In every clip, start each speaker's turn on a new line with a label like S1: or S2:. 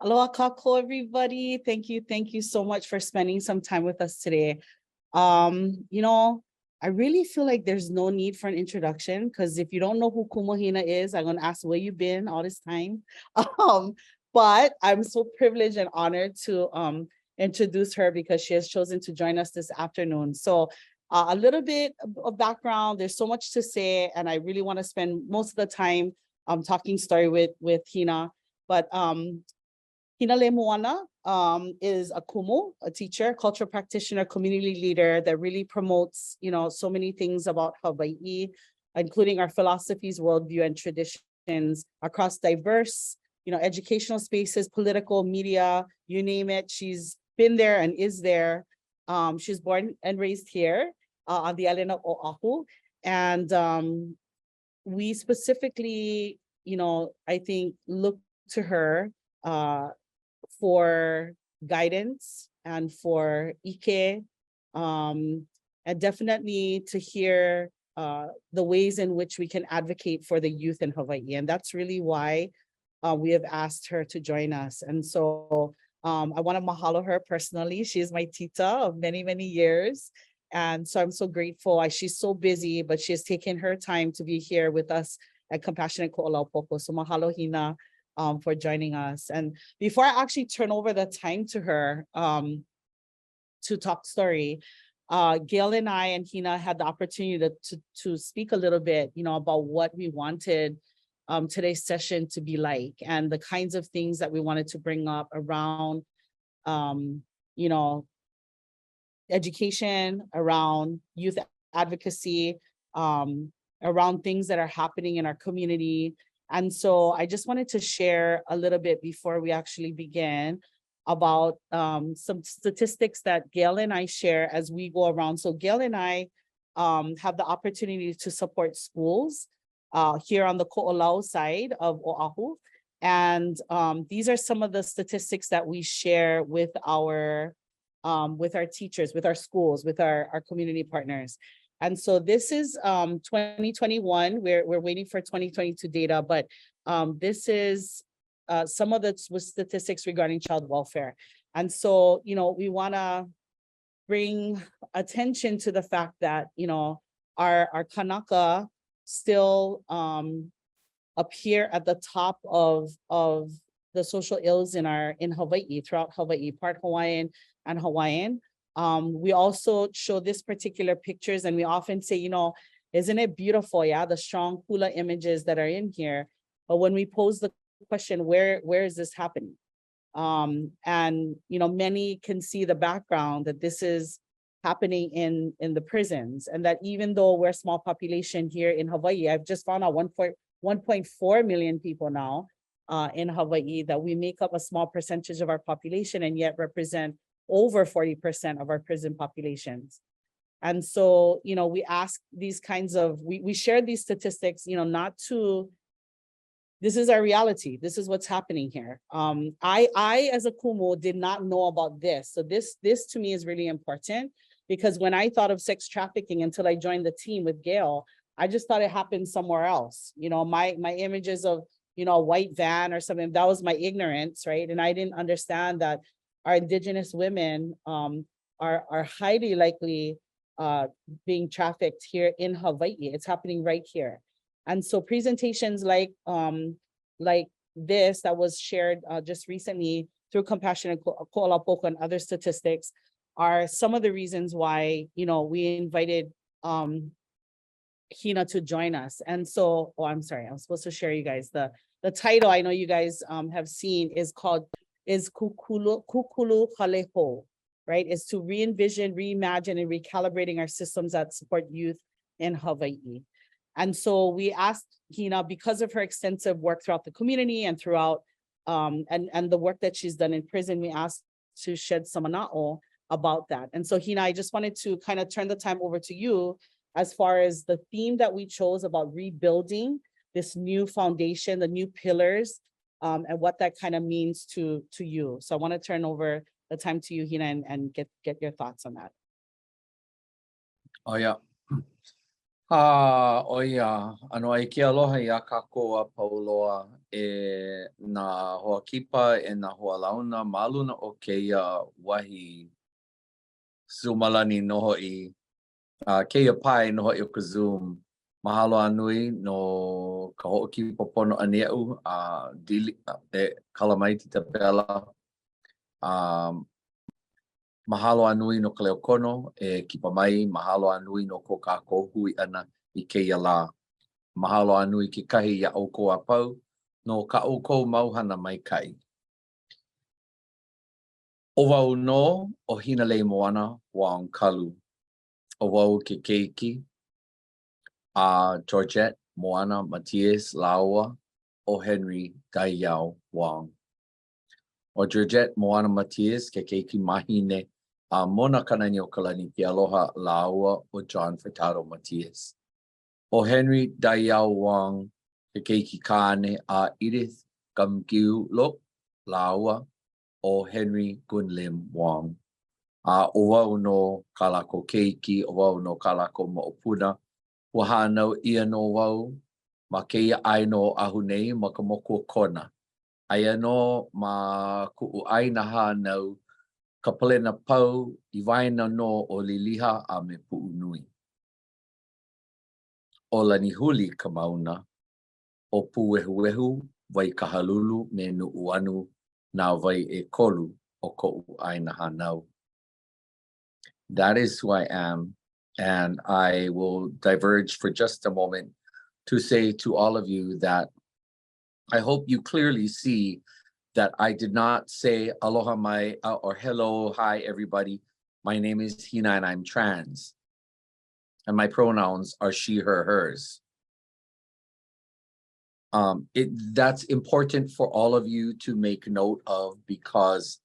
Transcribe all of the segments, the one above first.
S1: Aloha kako, everybody. Thank you so much for spending some time with us today. I really feel like there's no need for an introduction, because if you don't know who Hina is, I'm going to ask where you've been all this time. But I'm so privileged and honored to introduce her because she has chosen to join us this afternoon. So a little bit of background, there's so much to say, and I really want to spend most of the time talking story with Hina. But Hinaleimoana is a kumu, a teacher, cultural practitioner, community leader that really promotes, so many things about Hawaiʻi, including our philosophies, worldview, and traditions across diverse, educational spaces, political, media, you name it. She's been there and is there. She's born and raised here on the island of Oʻahu. And we specifically, I think, look to her for guidance and for ike, and definitely to hear the ways in which we can advocate for the youth in Hawaii. And that's really why we have asked her to join us. And so I want to mahalo her personally. She is my tita of many, many years. And so I'm so grateful. She's so busy, but she has taken her time to be here with us at Compassionate Ko'olaupoko. So mahalo, Hina, for joining us. And before I actually turn over the time to her to talk story, Gail and I and Hina had the opportunity to speak a little bit, about what we wanted today's session to be like, and the kinds of things that we wanted to bring up around, education, around youth advocacy, around things that are happening in our community. And so I just wanted to share a little bit before we actually begin about some statistics that Gail and I share as we go around. So Gail and I have the opportunity to support schools here on the Ko'olau side of Oʻahu. And these are some of the statistics that we share with our teachers, with our schools, with our community partners. And so this is 2021. We're waiting for 2022 data, but this is some of the statistics regarding child welfare. And so, we want to bring attention to the fact that, our kanaka still appear at the top of the social ills in Hawaii, throughout Hawaii, part Hawaiian and Hawaiian. We also show this particular pictures, and we often say, isn't it beautiful? Yeah, the strong hula images that are in here. But when we pose the question, where is this happening? And many can see the background that this is happening in the prisons, and that even though we're a small population here in Hawaii, I've just found out 1.4 million people now in Hawaii, that we make up a small percentage of our population and yet represent over 40% of our prison populations. And so, we ask these kinds of, we share these statistics, this is our reality. This is what's happening here. I as a kumu did not know about this. So this to me is really important, because when I thought of sex trafficking until I joined the team with Gail, I just thought it happened somewhere else. My images of, a white van or something, that was my ignorance, right? And I didn't understand that our indigenous women are highly likely being trafficked here in Hawaii. It's happening right here. And so presentations like this that was shared just recently through Compassionate Ko'olaupoko and other statistics are some of the reasons why, we invited Hina to join us. And so, I'm sorry, I'm supposed to share you guys the title. I know you guys have seen is Kūkulu Hale, right? Is to re-envision, reimagine, and recalibrating our systems that support youth in Hawaii. And so we asked Hina, because of her extensive work throughout the community and throughout and the work that she's done in prison, we asked to shed some mana'o about that. And so Hina, I just wanted to kind of turn the time over to you as far as the theme that we chose about rebuilding this new foundation, the new pillars, and what that kind of means to you. So I want to turn over the time to you, Hina, and get your thoughts on that.
S2: Oh, yeah. Oia, ano ai ke aloha ia kākoa pauloa na hoa kipa na hoa launa maluna o keia wahi sumalani noho i keia pai noho i o ka Zoom. Mahalo anui no ka hoʻoki popono aneʻu dili kalamai ti tapela. Mahalo anui no ka leo kono kipa mai, mahalo anui no ko kākou hui ana i keia lā. Mahalo anui ke kahi ia o ko apau no ka o ko mauhana mai kai. O wau no o Hinaleimoana Wong-Kalu. O wau ke keiki Georgette Moana Matias Laua o Henry Daiau Wong. O Georgette Moana Matias ke keiki mahine Mona Kanani o Kalani ke aloha Laua o John Furtado Matias. O Henry Daiau Wong ke keiki kāne Edith Gamgiu Laua o Henry Gunlim Wong. O wau no kalako keiki, o wau no kalako moʻopuna. Ua hānau ia no wau ma keia ʻāina o Oʻahu nei ma ka moku o kona. Aia no ma kuʻu ʻāina hānau ka palena pau I waena no o liliha a me puʻu nui. O lani huli ka mauna, o puwehuwehu wai ka halulu me nuʻu anu nā wai e kolu o koʻu ʻāina hānau. That is who I am, and I will diverge for just a moment to say to all of you that I hope you clearly see that I did not say aloha mai or hello, hi everybody. My name is Hina and I'm trans. And my pronouns are she, her, hers. That's important for all of you to make note of because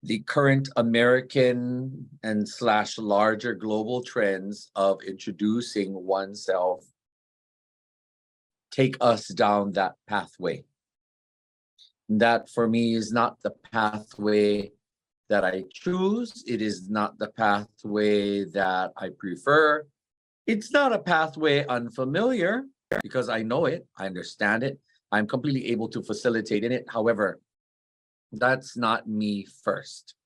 S2: the current American and / larger global trends of introducing oneself take us down that pathway. That for me is not the pathway that I choose. It is not the pathway that I prefer. It's not a pathway unfamiliar because I know it, I understand it. I'm completely able to facilitate in it. However, that's not me first.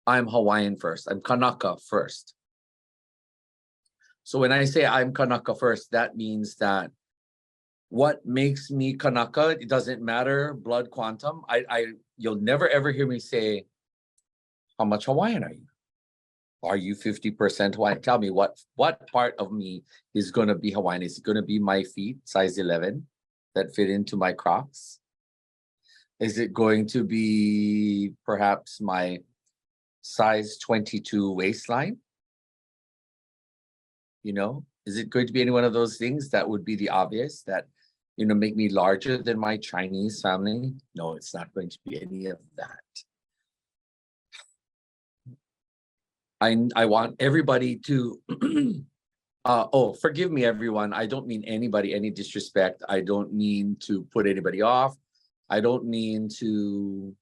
S2: I'm Hawaiian first. I'm Kanaka first. So when I say I'm Kanaka first, that means that what makes me Kanaka, it doesn't matter, blood quantum. You'll never ever hear me say, how much Hawaiian are you? Are you 50% Hawaiian? Tell me what part of me is going to be Hawaiian? Is it going to be my feet, size 11, that fit into my Crocs? Is it going to be perhaps my size 22 waistline? You know, is it going to be any one of those things that would be the obvious that, you know, make me larger than my Chinese family? No, it's not going to be any of that. I want everybody to, oh, forgive me, everyone. I don't mean anybody, any disrespect. I don't mean to put anybody off. I don't mean to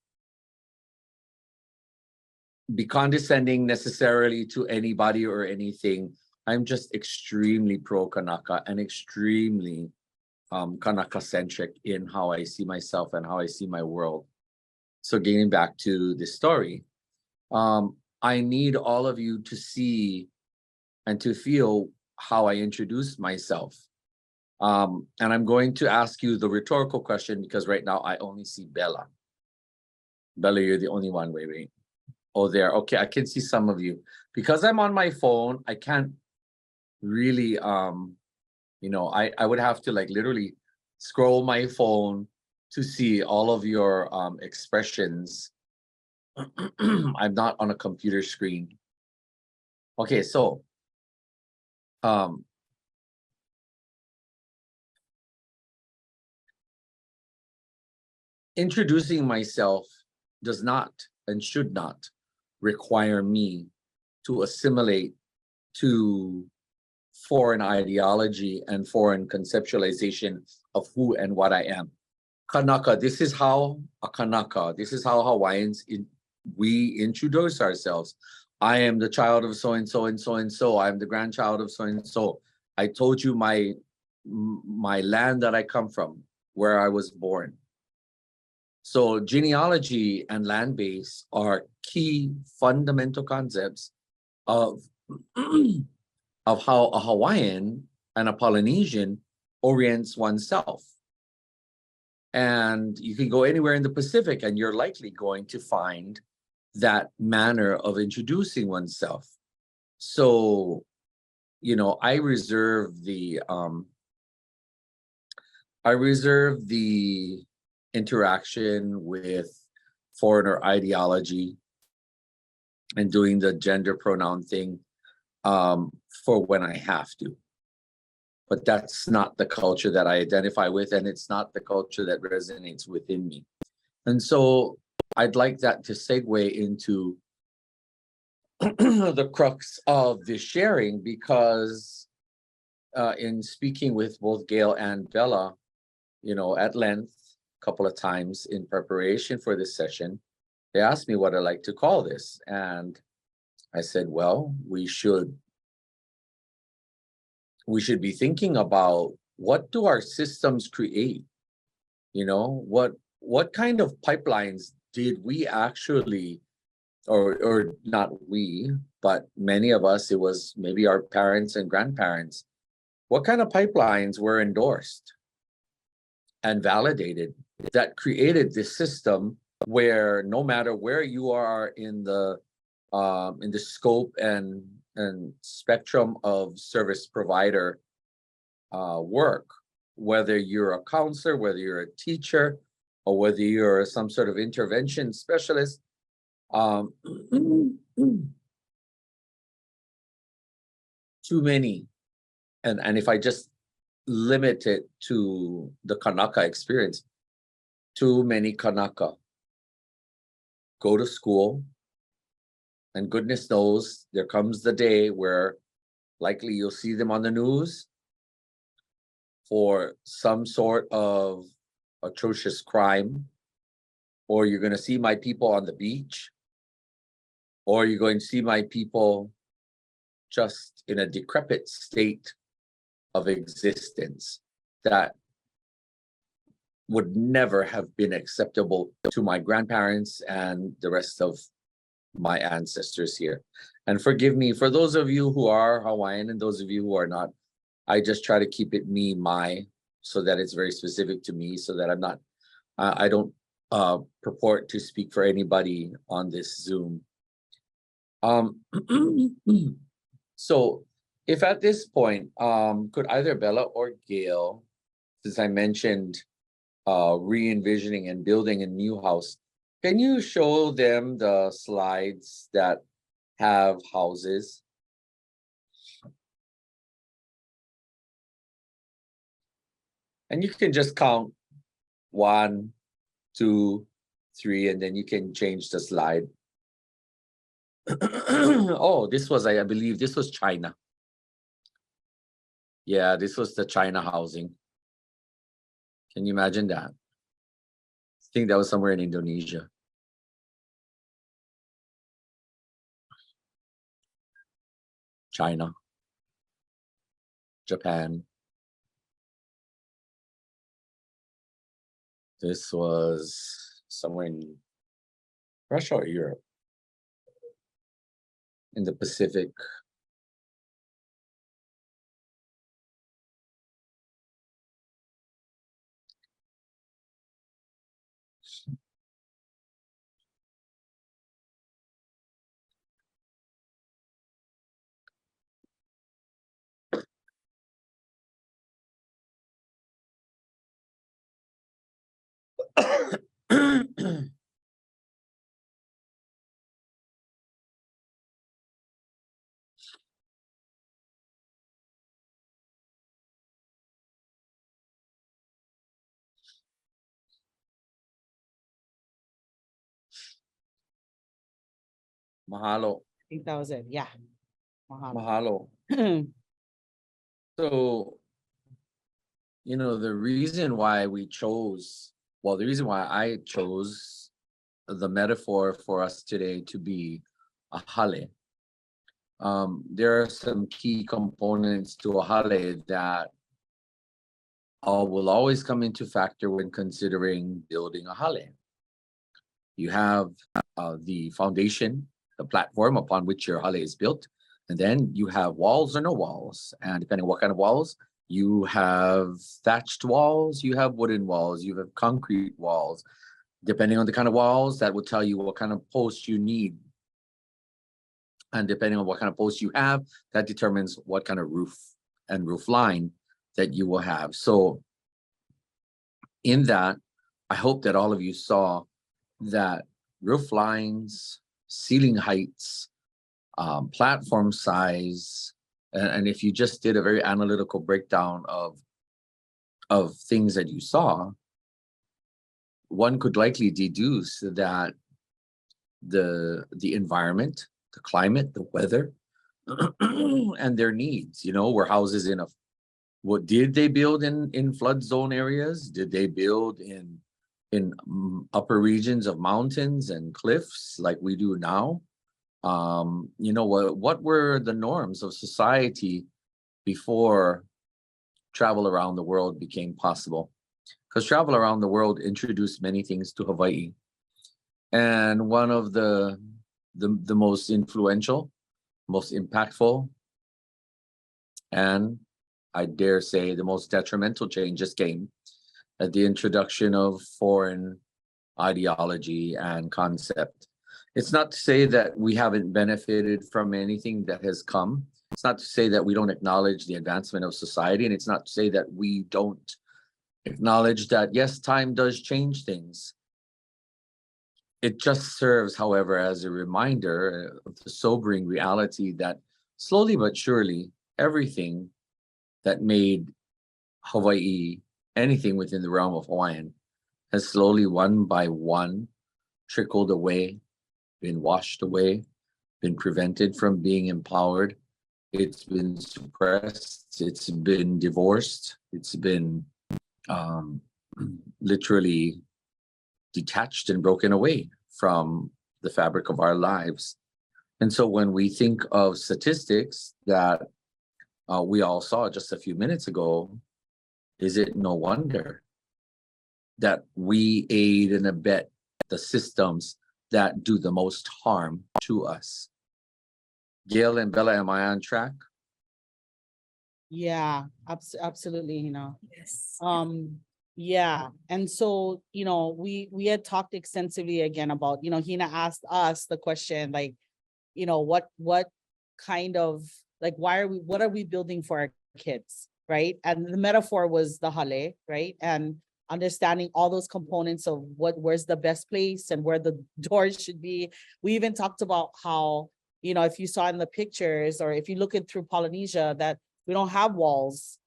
S2: be condescending necessarily to anybody or anything. I'm just extremely pro Kanaka and extremely Kanaka-centric in how I see myself and how I see my world. So getting back to the story, I need all of you to see and to feel how I introduce myself. And I'm going to ask you the rhetorical question because right now I only see Bella. Bella, you're the only one. Wait. Oh, there. Okay, I can see some of you. Because I'm on my phone, I can't really, you know, I would have to like literally scroll my phone to see all of your expressions. I'm not on a computer screen. Okay, so introducing myself does not and should not require me to assimilate to foreign ideology and foreign conceptualization of who and what I am. Kanaka, this is how a Kanaka, this is how Hawaiians, we introduce ourselves. I am the child of so-and-so and so-and-so. I'm the grandchild of so-and-so. I told you my land that I come from, where I was born. So genealogy and land base are key fundamental concepts of, of how a Hawaiian and a Polynesian orients oneself. And you can go anywhere in the Pacific and you're likely going to find that manner of introducing oneself. So, you know, I reserve the interaction with foreigner ideology and doing the gender pronoun thing for when I have to. But that's not the culture that I identify with, and it's not the culture that resonates within me. And so I'd like that to segue into the crux of this sharing, because in speaking with both Gail and Bella, you know, at length, a couple of times in preparation for this session, they asked me what I like to call this. And I said, well, we should be thinking about, what do our systems create? You know, what kind of pipelines did we actually, or not we, but many of us, it was maybe our parents and grandparents, what kind of pipelines were endorsed and validated that created this system where no matter where you are in the scope and spectrum of service provider work, whether you're a counselor, whether you're a teacher, or whether you're some sort of intervention specialist, too many, and if I just limit it to the kanaka experience, too many kanaka go to school, and goodness knows there comes the day where likely you'll see them on the news for some sort of atrocious crime, or you're going to see my people on the beach, or you're going to see my people just in a decrepit state of existence that would never have been acceptable to my grandparents and the rest of my ancestors here. And forgive me, for those of you who are Hawaiian and those of you who are not, I just try to keep it me, my, so that it's very specific to me, so that I'm not, I don't purport to speak for anybody on this Zoom. So if at this point, could either Bella or Gail, since I mentioned re-envisioning and building a new house, can you show them the slides that have houses? And you can just count 1, 2, 3, and then you can change the slide. Oh, this was, I believe, this was China. Yeah, this was the China housing. Can you imagine that? I think that was somewhere in Indonesia. China, Japan. This was somewhere in Russia or Europe, in the Pacific. Mahalo.
S1: I think that was it. Yeah.
S2: Mahalo. So, you know, the reason why we chose, well, the reason why I chose the metaphor for us today to be a hale there are some key components to a hale that will always come into factor when considering building a hale. You have the foundation, the platform upon which your hale is built, and then you have walls or no walls. And depending on what kind of walls, you have thatched walls, you have wooden walls, you have concrete walls. Depending on the kind of walls, that will tell you what kind of posts you need. And depending on what kind of posts you have, that determines what kind of roof and roof line that you will have. So in that, I hope that all of you saw that roof lines, ceiling heights, platform size, and if you just did a very analytical breakdown of things that you saw, one could likely deduce that the environment, the climate, the weather, and their needs, were houses in what did they build in flood zone areas? Did they build in upper regions of mountains and cliffs like we do now? What were the norms of society before travel around the world became possible? Because travel around the world introduced many things to Hawaii. And one of the most influential, most impactful, and I dare say the most detrimental changes came at the introduction of foreign ideology and concept. It's not to say that we haven't benefited from anything that has come. It's not to say that we don't acknowledge the advancement of society, and it's not to say that we don't acknowledge that, yes, time does change things. It just serves, however, as a reminder of the sobering reality that slowly but surely, everything that made Hawaii anything within the realm of Hawaiian has slowly, one by one, trickled away, been washed away, been prevented from being empowered. It's been suppressed, it's been divorced, it's been literally detached and broken away from the fabric of our lives. And so when we think of statistics that we all saw just a few minutes ago, is it no wonder that we aid and abet the systems that do the most harm to us? Gail and Bella, am I on track?
S1: Yeah, absolutely,
S3: Yes.
S1: Yeah. And so, we had talked extensively again about, Hina asked us the question, like, what kind of, like, what are we building for our kids, right? And the metaphor was the hale, right? And understanding all those components of where's the best place and where the doors should be. We even talked about how, if you saw in the pictures, or if you look it through Polynesia, that we don't have walls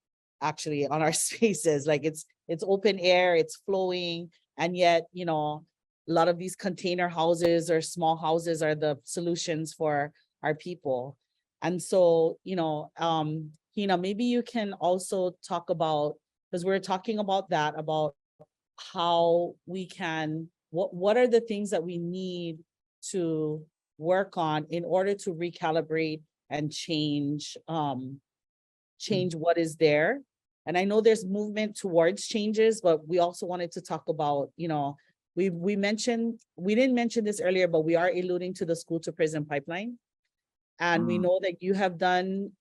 S1: actually on our spaces. Like it's open air, it's flowing. And yet, a lot of these container houses or small houses are the solutions for our people. And so, Hina, maybe you can also talk about, because we're talking about that, about how we can, what are the things that we need to work on in order to recalibrate and change what is there. And I know there's movement towards changes, but we also wanted to talk about, we didn't mention this earlier, but we are alluding to the school to prison pipeline. And we know that you have done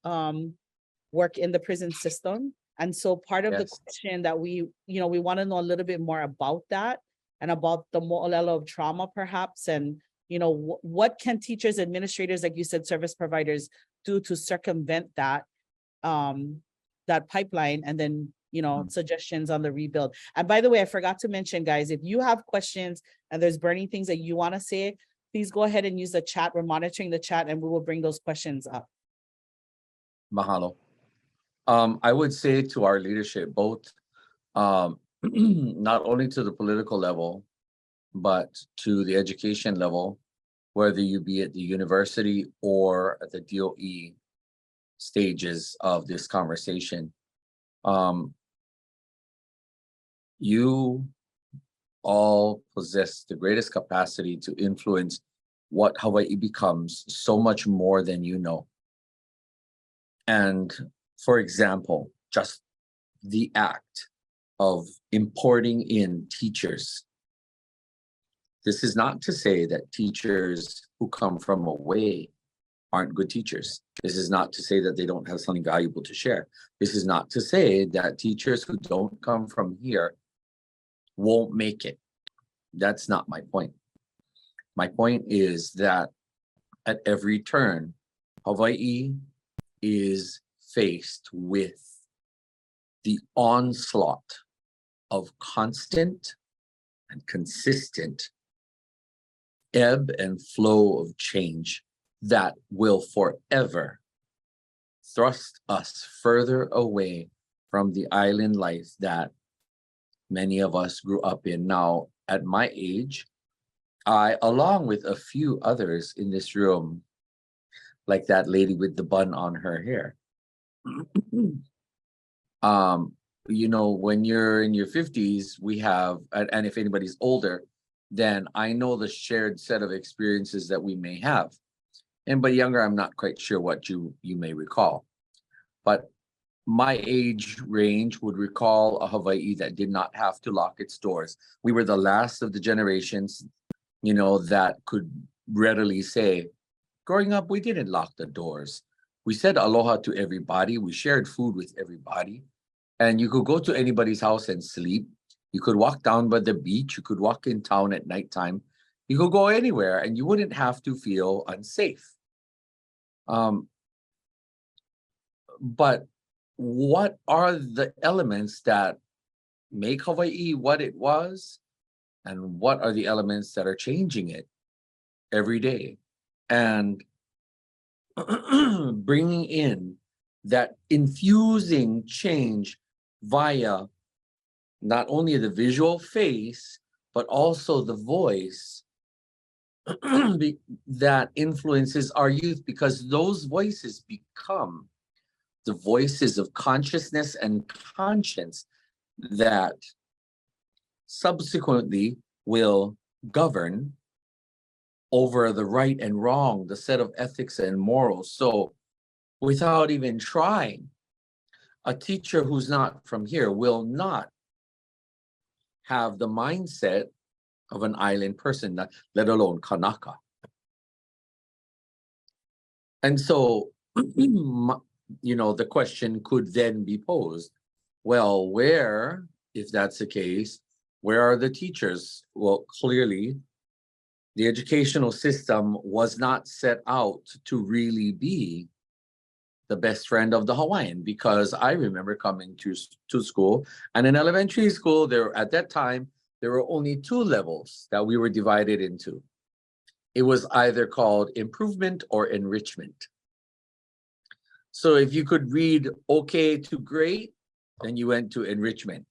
S1: work in the prison system. And so part of the question that we want to know a little bit more about that, and about the mo'olelo of trauma perhaps, and what can teachers, administrators, like you said, service providers do to circumvent that that pipeline, and then suggestions on the rebuild. And by the way, I forgot to mention, guys, if you have questions and there's burning things that you want to say, please go ahead and use the chat. We're monitoring the chat and we will bring those questions up.
S2: Mahalo. I would say to our leadership, both not only to the political level, but to the education level, whether you be at the university or at the DOE stages of this conversation, you all possess the greatest capacity to influence what Hawaii becomes so much more than you know. And for example, just the act of importing in teachers. This is not to say that teachers who come from away aren't good teachers. This is not to say that they don't have something valuable to share. This is not to say that teachers who don't come from here won't make it. That's not my point. My point is that at every turn, Hawaiʻi is faced with the onslaught of constant and consistent ebb and flow of change that will forever thrust us further away from the island life that many of us grew up in. Now, at my age, I, along with a few others in this room, like that lady with the bun on her hair, you know, when you're in your 50s, we have, and if anybody's older, then I know the shared set of experiences that we may have. And but younger, I'm not quite sure what you may recall. But my age range would recall a Hawaiʻi that did not have to lock its doors. We were the last of the generations, you know, that could readily say, growing up, we didn't lock the doors. We said aloha to everybody. We shared food with everybody. And you could go to anybody's house and sleep. You could walk down by the beach. You could walk in town at nighttime. You could go anywhere and you wouldn't have to feel unsafe. But what are the elements that make Hawaiʻi what it was? And what are the elements that are changing it every day? And bringing in that infusing change via not only the visual face, but also the voice that influences our youth, because those voices become the voices of consciousness and conscience that subsequently will govern over the right and wrong, the set of ethics and morals. So without even trying, a teacher who's not from here will not have the mindset of an island person, let alone kanaka. And so, you know, the question could then be posed, well, where, if that's the case, where are the teachers? Well, clearly, the educational system was not set out to really be the best friend of the Hawaiian, because I remember coming to school, and in elementary school, at that time, there were only two levels that we were divided into. It was either called improvement or enrichment. So if you could read okay to great, then you went to enrichment.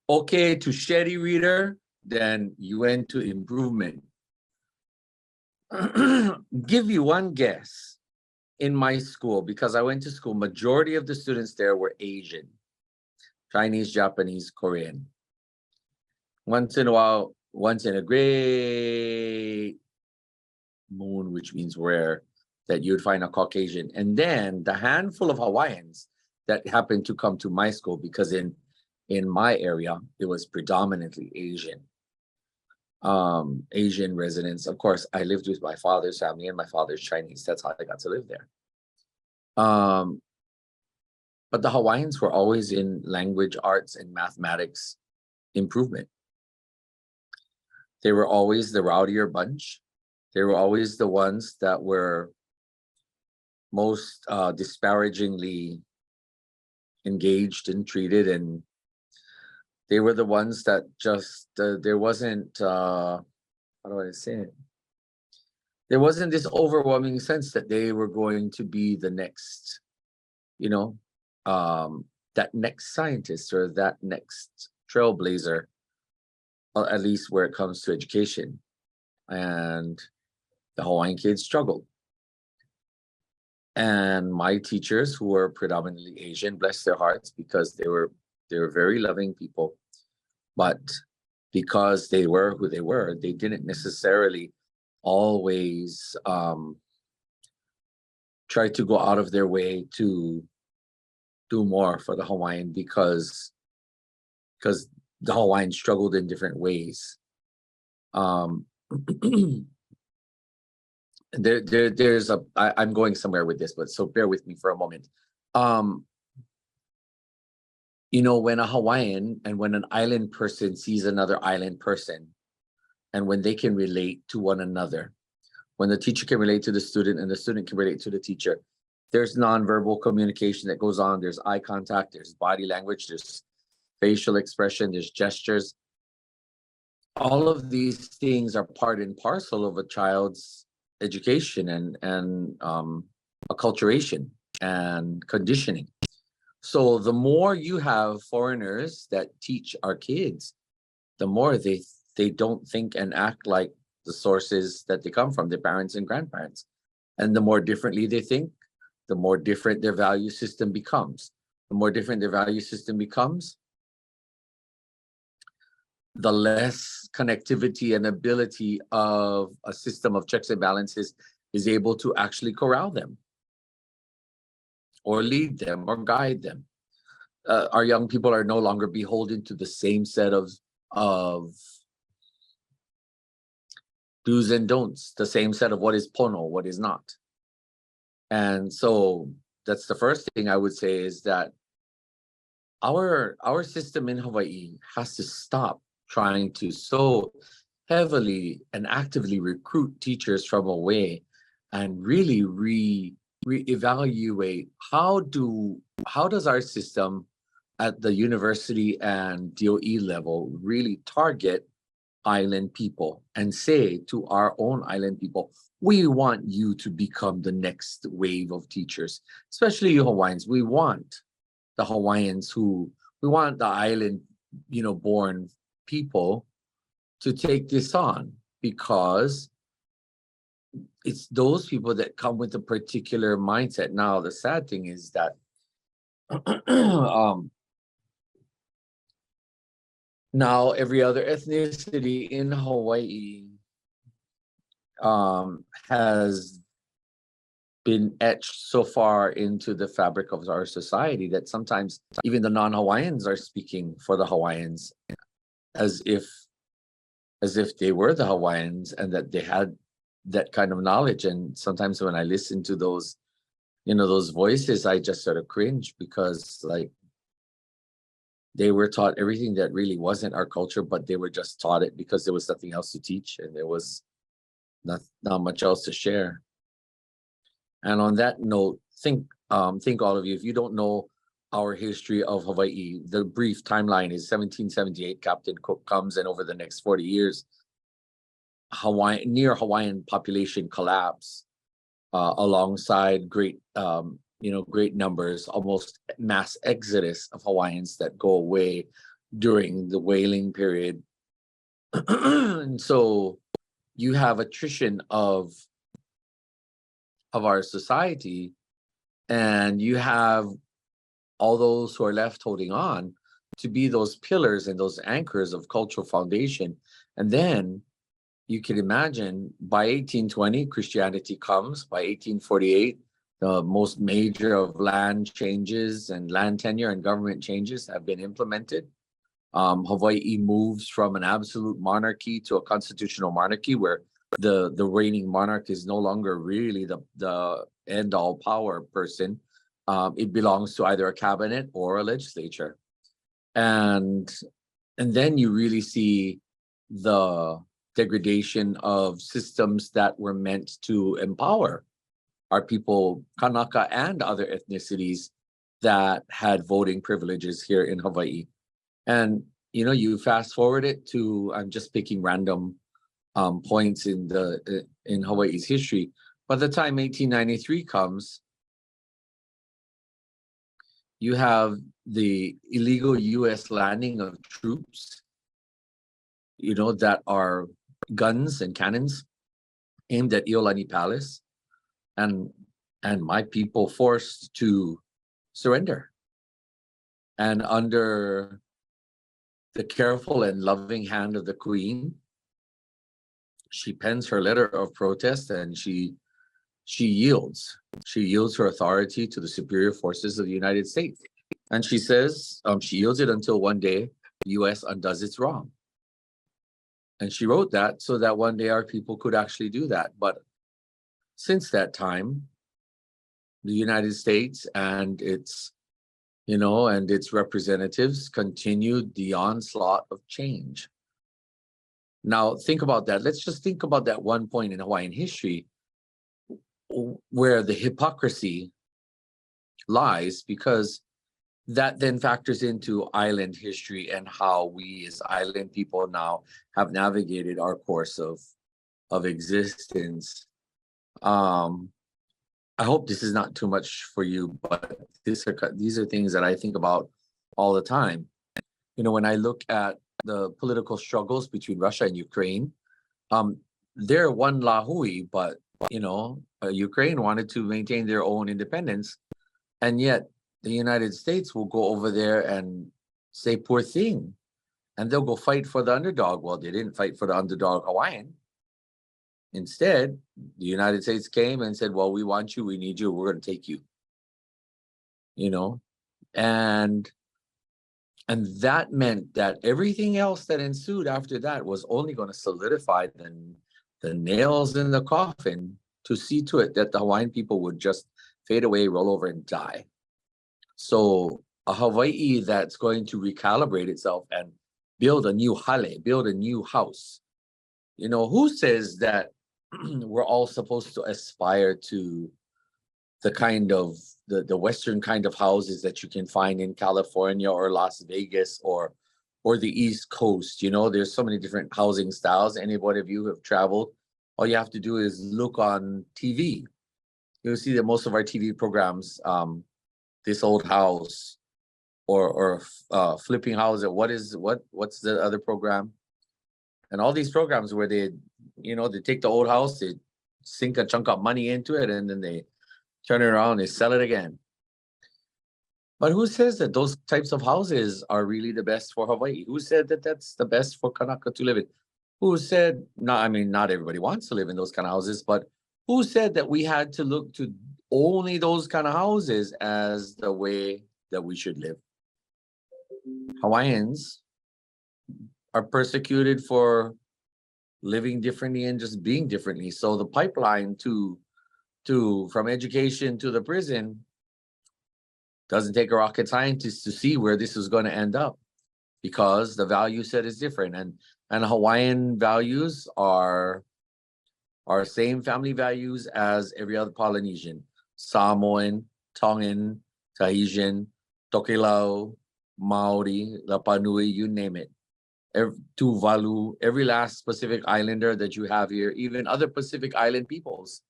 S2: Okay to steady reader, then you went to improvement. Give you one guess. In my school, because I went to school, majority of the students there were Asian, Chinese, Japanese, Korean. Once in a while, once in a great moon, which means rare, that you'd find a Caucasian. And then the handful of Hawaiians that happened to come to my school, because in my area, it was predominantly Asian. Asian residents. Of course, I lived with my father's family, and my father's Chinese. That's how I got to live there. But the Hawaiians were always in language, arts, and mathematics improvement. They were always the rowdier bunch. They were always the ones that were most disparagingly engaged and treated, and they were the ones that just there wasn't how do I say it? There wasn't this overwhelming sense that they were going to be the next, you know, that next scientist or that next trailblazer, at least where it comes to education. And the Hawaiian kids struggled. And my teachers, who were predominantly Asian, bless their hearts, because they were very loving people. But because they were who they were, they didn't necessarily always try to go out of their way to do more for the Hawaiian because the Hawaiian struggled in different ways. I'm going somewhere with this, but so bear with me for a moment. When a Hawaiian and when an island person sees another island person, and when they can relate to one another, when the teacher can relate to the student and the student can relate to the teacher, there's nonverbal communication that goes on. There's eye contact, there's body language, there's facial expression, there's gestures. All of these things are part and parcel of a child's education and acculturation and conditioning. So the more you have foreigners that teach our kids, the more they don't think and act like the sources that they come from, their parents and grandparents. And the more differently they think, the more different their value system becomes. The more different their value system becomes, the less connectivity and ability of a system of checks and balances is able to actually corral them or lead them or guide them. Our young people are no longer beholden to the same set of do's and don'ts, the same set of what is pono, what is not. And so that's the first thing I would say, is that our system in Hawaii has to stop trying to so heavily and actively recruit teachers from away and really reevaluate how does our system at the university and DOE level really target island people and say to our own island people, we want you to become the next wave of teachers, especially you Hawaiians. We want the Hawaiians we want the island, born people to take this on, because it's those people that come with a particular mindset. Now, the sad thing is that now every other ethnicity in Hawaii has been etched so far into the fabric of our society that sometimes even the non-Hawaiians are speaking for the Hawaiians as if they were the Hawaiians and that they had that kind of knowledge. And sometimes when I listen to those, those voices, I just sort of cringe, because they were taught everything that really wasn't our culture, but they were just taught it because there was nothing else to teach and there was not much else to share. And on that note, think all of you, if you don't know our history of Hawaii, the brief timeline is 1778, Captain Cook comes, and over the next 40 years, near Hawaiian population collapse, alongside great numbers, almost mass exodus of Hawaiians that go away during the whaling period. And so you have attrition of our society, and you have all those who are left holding on to be those pillars and those anchors of cultural foundation. And then you can imagine by 1820, Christianity comes. By 1848, the most major of land changes and land tenure and government changes have been implemented. Hawaii moves from an absolute monarchy to a constitutional monarchy, where the reigning monarch is no longer really the end-all power person. It belongs to either a cabinet or a legislature. And then you really see the degradation of systems that were meant to empower our people, Kanaka and other ethnicities that had voting privileges here in Hawaii. And you fast forward it to, I'm just picking random points in Hawaii's history. By the time 1893 comes, you have the illegal U.S. landing of troops, that are guns and cannons aimed at Iolani Palace, and my people forced to surrender. And under the careful and loving hand of the Queen, she pens her letter of protest, and she she yields. She yields her authority to the superior forces of the United States. And she says she yields it until one day the US undoes its wrong. And she wrote that so that one day our people could actually do that. But since that time, the United States and its, and its representatives continued the onslaught of change. Now, think about that. Let's just think about that one point in Hawaiian history where the hypocrisy lies, because that then factors into island history and how we as island people now have navigated our course of existence. I hope this is not too much for you, but these are things that I think about all the time. When I look at the political struggles between Russia and Ukraine, they're one lāhui, but Ukraine wanted to maintain their own independence, and yet the United States will go over there and say poor thing, and they'll go fight for the underdog. Well, they didn't fight for the underdog Hawaiian. Instead, the United States came and said, well, we want you, we need you, we're going to take you. And that meant that everything else that ensued after that was only going to solidify the nails in the coffin to see to it that the Hawaiian people would just fade away, roll over, and die. So a Hawaii that's going to recalibrate itself and build a new Hale, build a new house. Who says that we're all supposed to aspire to the kind of the Western kind of houses that you can find in California or Las Vegas or the East Coast? There's so many different housing styles. Anybody of you who have traveled, all you have to do is look on TV. You'll see that most of our TV programs, This Old House or Flipping Houses. What's the other program? And all these programs where they take the old house, they sink a chunk of money into it, and then they turn it around, they sell it again. But who says that those types of houses are really the best for Hawaii? Who said that that's the best for Kanaka to live in? Who said, not everybody wants to live in those kind of houses, but who said that we had to look to only those kind of houses as the way that we should live? Hawaiians are persecuted for living differently and just being differently. So the pipeline from education to the prison doesn't take a rocket scientist to see where this is going to end up, because the value set is different. And Hawaiian values are same family values as every other Polynesian: Samoan, Tongan, Tahitian, Tokelau, Maori, Rapa Nui, you name it. Tuvalu, every last Pacific Islander that you have here, even other Pacific Island peoples.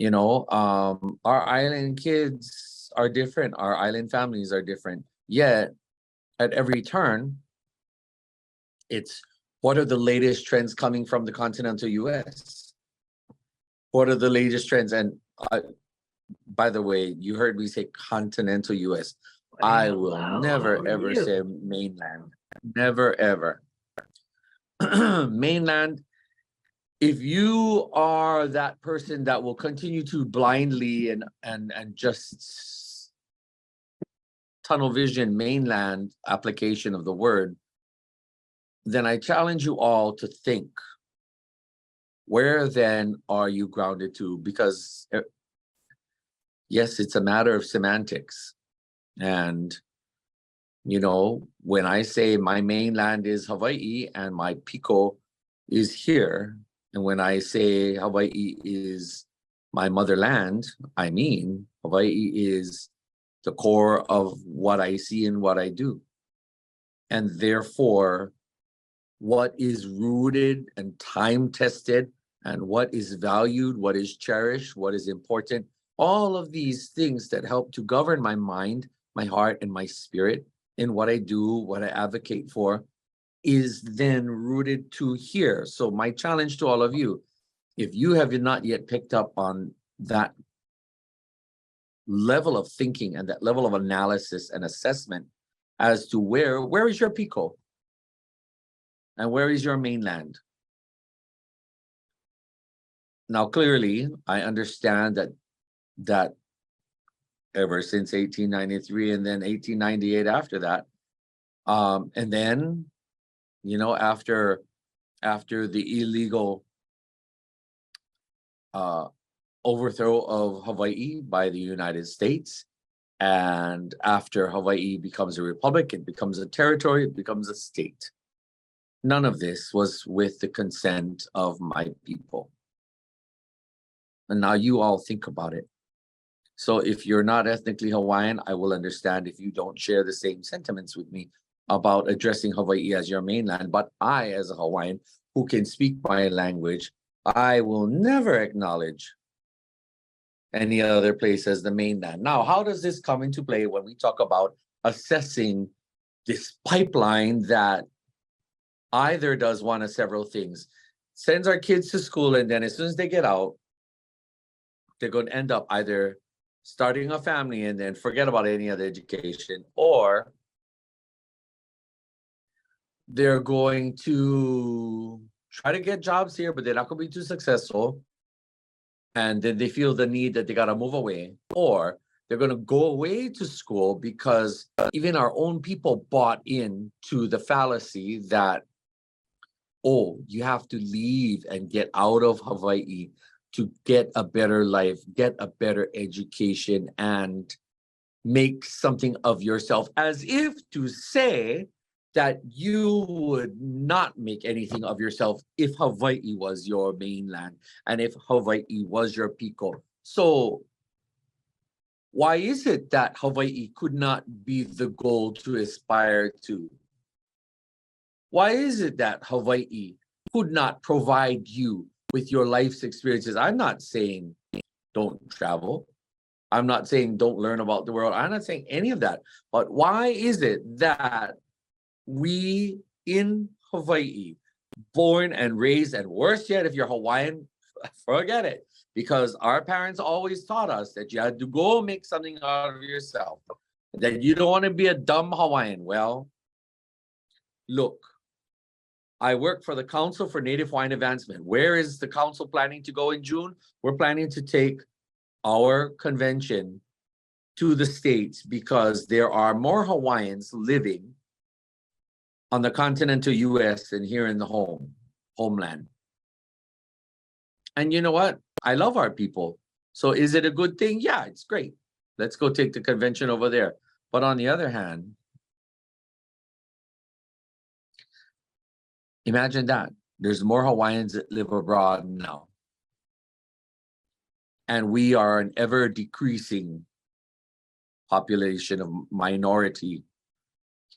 S2: Our island kids are different. Our island families are different. Yet, at every turn, it's what are the latest trends coming from the continental US? What are the latest trends? And by the way, you heard me say continental US. I will never, ever say mainland. Never, ever. Mainland, if you are that person that will continue to blindly and just tunnel vision mainland application of the word, then I challenge you all to think, where then are you grounded to? Because yes, it's a matter of semantics. And when I say my mainland is Hawaii and my piko is here, and when I say Hawaii is my motherland, I mean Hawaii is the core of what I see and what I do. And therefore, what is rooted and time-tested and what is valued, what is cherished, what is important, all of these things that help to govern my mind, my heart, and my spirit in what I do, what I advocate for, is then rooted to here. So my challenge to all of you, if you have not yet picked up on that level of thinking and that level of analysis and assessment as to where is your piko and where is your mainland? Now, clearly, I understand that ever since 1893 and then 1898 after that, and then, after the illegal overthrow of Hawaii by the United States, and after Hawaii becomes a republic, it becomes a territory, it becomes a state. None of this was with the consent of my people. And now you all think about it. So if you're not ethnically Hawaiian, I will understand if you don't share the same sentiments with me about addressing Hawaii as your mainland. But I, as a Hawaiian who can speak my language, I will never acknowledge any other place as the mainland. Now, how does this come into play when we talk about assessing this pipeline that either does one of several things? Sends our kids to school, and then as soon as they get out, they're going to end up either starting a family and then forget about any other education, or they're going to try to get jobs here, but they're not going to be too successful. And then they feel the need that they got to move away, or they're going to go away to school because even our own people bought into the fallacy that, oh, you have to leave and get out of Hawaii to get a better life, get a better education, and make something of yourself, as if to say that you would not make anything of yourself if Hawaii was your mainland and if Hawaii was your piko. So why is it that Hawaii could not be the goal to aspire to? Why is it that Hawaii could not provide you with your life's experiences? I'm not saying don't travel. I'm not saying don't learn about the world. I'm not saying any of that. But why is it that we in Hawaii, born and raised, and worse yet, if you're Hawaiian, forget it. Because our parents always taught us that you had to go make something out of yourself, that you don't want to be a dumb Hawaiian. Well, look, I work for the Council for Native Hawaiian Advancement. Where is the council planning to go in June? We're planning to take our convention to the States because there are more Hawaiians living on the continental US than here in the homeland. And you know what? I love our people. So is it a good thing? Yeah, it's great. Let's go take the convention over there. But on the other hand, imagine that. There's more Hawaiians that live abroad now. And we are an ever decreasing population of minority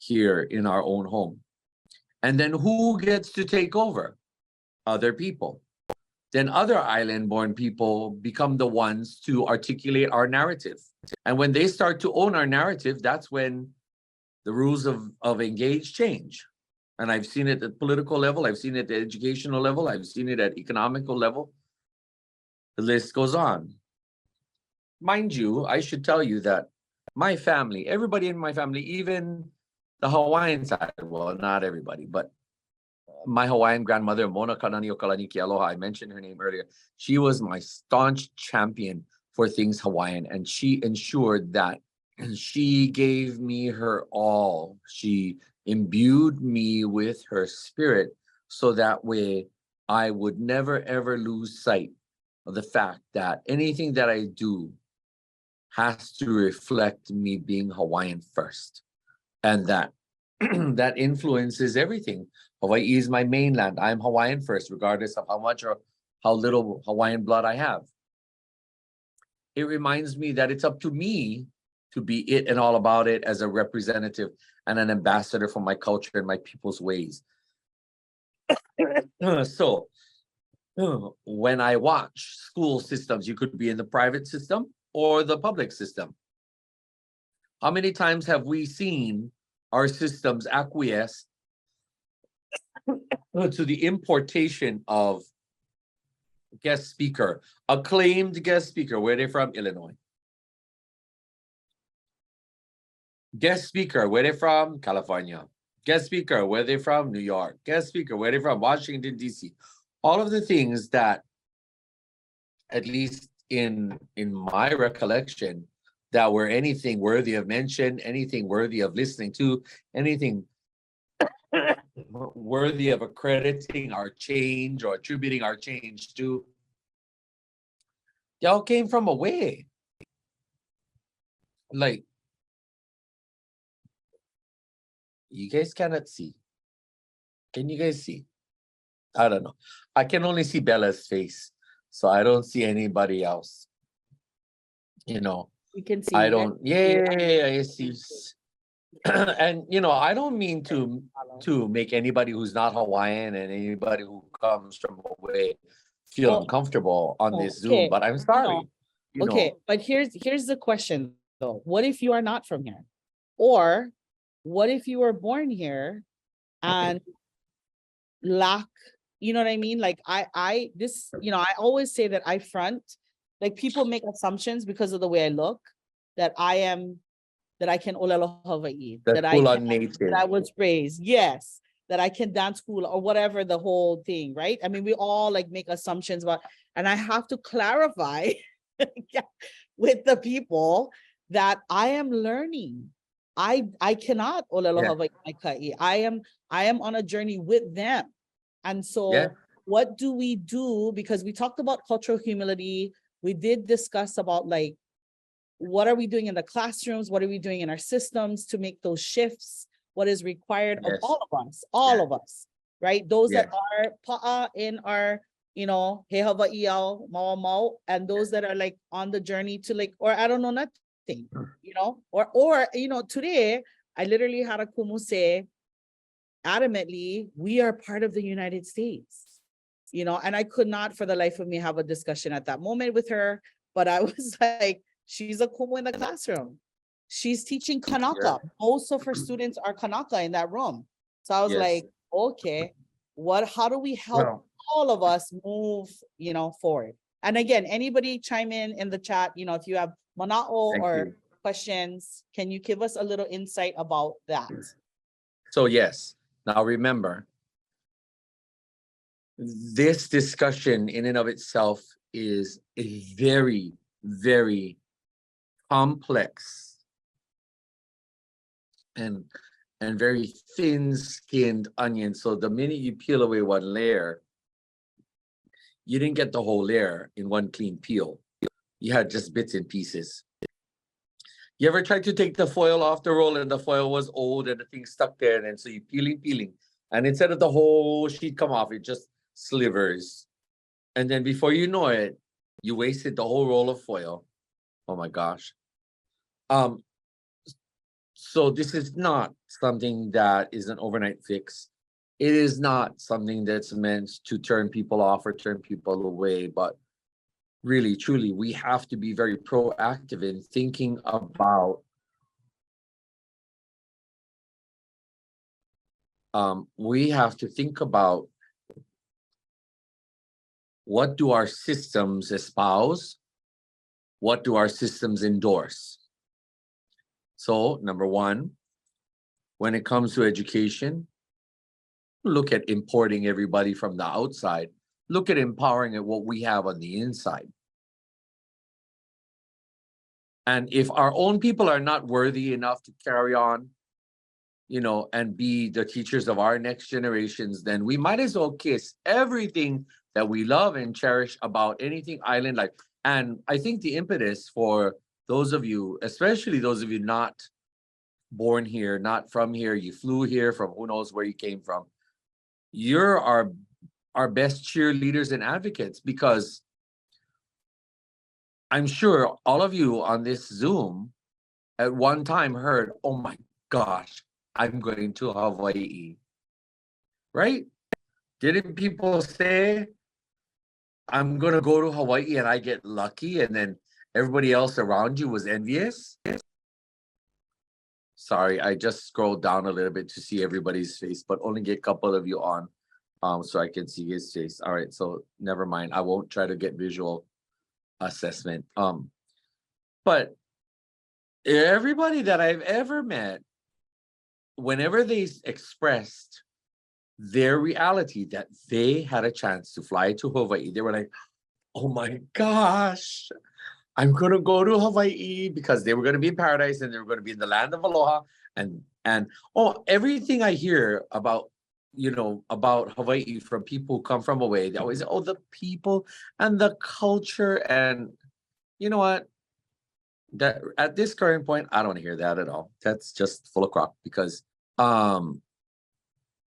S2: here in our own home. And then who gets to take over? Other people. Then other island-born people become the ones to articulate our narrative. And when they start to own our narrative, that's when the rules of engage change. And I've seen it at political level, I've seen it at educational level, I've seen it at economical level. The list goes on. Mind you, I should tell you that my family, everybody in my family, even the Hawaiian side, well, not everybody, but my Hawaiian grandmother, Mona Kanani Okalaniki Aloha, I mentioned her name earlier. She was my staunch champion for things Hawaiian, and she ensured that she gave me her all. She imbued me with her spirit so that way I would never, ever lose sight of the fact that anything that I do has to reflect me being Hawaiian first. And that that influences everything. Hawaii is my mainland. I'm Hawaiian first, regardless of how much or how little Hawaiian blood I have. It reminds me that it's up to me to be it and all about it as a representative and an ambassador for my culture and my people's ways. So when I watch school systems, you could be in the private system or the public system. How many times have we seen our systems acquiesce to the importation of guest speaker, acclaimed guest speaker? Where are they from? Illinois. Guest speaker, where they from? California. Guest speaker, where they from? New York. Guest speaker, where they from? Washington, D.C. All of the things that at least in my recollection, that were anything worthy of mention, anything worthy of listening to, anything worthy of accrediting our change or attributing our change to, y'all came from away. Like, you guys cannot see. Can you guys see? I don't know. I can only see Bella's face, so I don't see anybody else. You know,
S1: You can see.
S2: I don't. Yeah, I see. And I don't mean to make anybody who's not Hawaiian and anybody who comes from away feel uncomfortable on this Zoom, but I'm sorry.
S1: Okay, but here's the question though. What if you are not from here? Or what if you were born here and lack, you know what I mean? Like I always say that I front, like people make assumptions because of the way I look, that I can olelo Hawaii, that I was raised, yes, that I can dance cool or whatever the whole thing, right? I mean, we all like make assumptions about, and I have to clarify with the people that I am learning. I cannot olelo Hawaii. I am on a journey with them. And so what do we do? Because we talked about cultural humility. We did discuss about like, what are we doing in the classrooms? What are we doing in our systems to make those shifts? What is required of all of us, right? Those that are pa'a in our, he Hawaiʻi mau, and those that are like on the journey to like, or I don't know, nothing, or today I literally had a kumu say, adamantly, we are part of the United States, and I could not for the life of me have a discussion at that moment with her, but I was like, she's a kumu in the classroom. She's teaching kanaka. Most of her students are kanaka in that room. So I was like, okay, how do we help all of us move, forward? And again, anybody chime in the chat, if you have mana'o or questions, can you give us a little insight about that?
S2: So yes, now remember, this discussion in and of itself is a very, very complex and very thin-skinned onion. So the minute you peel away one layer, you didn't get the whole layer in one clean peel. You had just bits and pieces. You ever tried to take the foil off the roll and the foil was old and the thing stuck there, and so you peeling, and instead of the whole sheet come off, it just slivers. And then before you know it, you wasted the whole roll of foil. Oh my gosh. So this is not something that is an overnight fix. It is not something that's meant to turn people off or turn people away, but really, truly, we have to be very proactive in thinking about we have to think about what do our systems espouse? What do our systems endorse? So, number one, when it comes to education, look at importing everybody from the outside. Look at empowering at what we have on the inside. And if our own people are not worthy enough to carry on, and be the teachers of our next generations, then we might as well kiss everything that we love and cherish about anything island like. And I think the impetus for those of you, especially those of you not born here, not from here, you flew here from who knows where you came from, you're our best cheerleaders and advocates, because I'm sure all of you on this Zoom at one time heard, oh my gosh, I'm going to Hawaiʻi, right? Didn't people say, I'm going to go to Hawaiʻi and I get lucky, and then everybody else around you was envious? Sorry, I just scrolled down a little bit to see everybody's face, but only get a couple of you on so I can see his face. All right, so never mind. I won't try to get visual assessment. But everybody that I've ever met, whenever they expressed their reality that they had a chance to fly to Hawaii, they were like, oh my gosh, I'm gonna go to Hawaii because they were gonna be in paradise and they were gonna be in the land of aloha. And oh, everything I hear about, about Hawaii from people who come from away, they always say, oh, the people and the culture. And you know what? That at this current point, I don't hear that at all. That's just full of crap because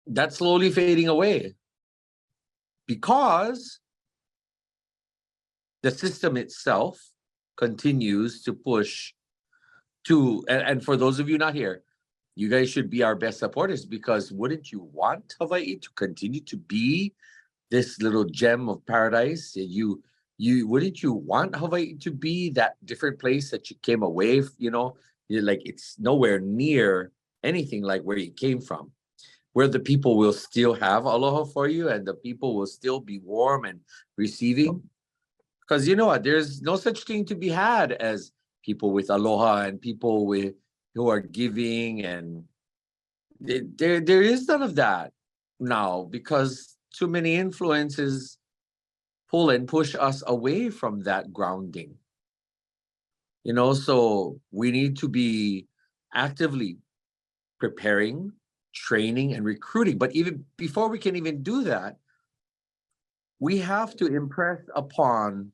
S2: that's slowly fading away because the system itself continues to push to, and for those of you not here, you guys should be our best supporters, because wouldn't you want Hawaii to continue to be this little gem of paradise? You wouldn't you want Hawaii to be that different place that you came away, you're like, it's nowhere near anything like where you came from, where the people will still have aloha for you and the people will still be warm and receiving. Because you know what, there's no such thing to be had as people with aloha and people who are giving, and there is none of that now because too many influences pull and push us away from that grounding. So we need to be actively preparing, training, and recruiting. But even before we can even do that, we have to impress upon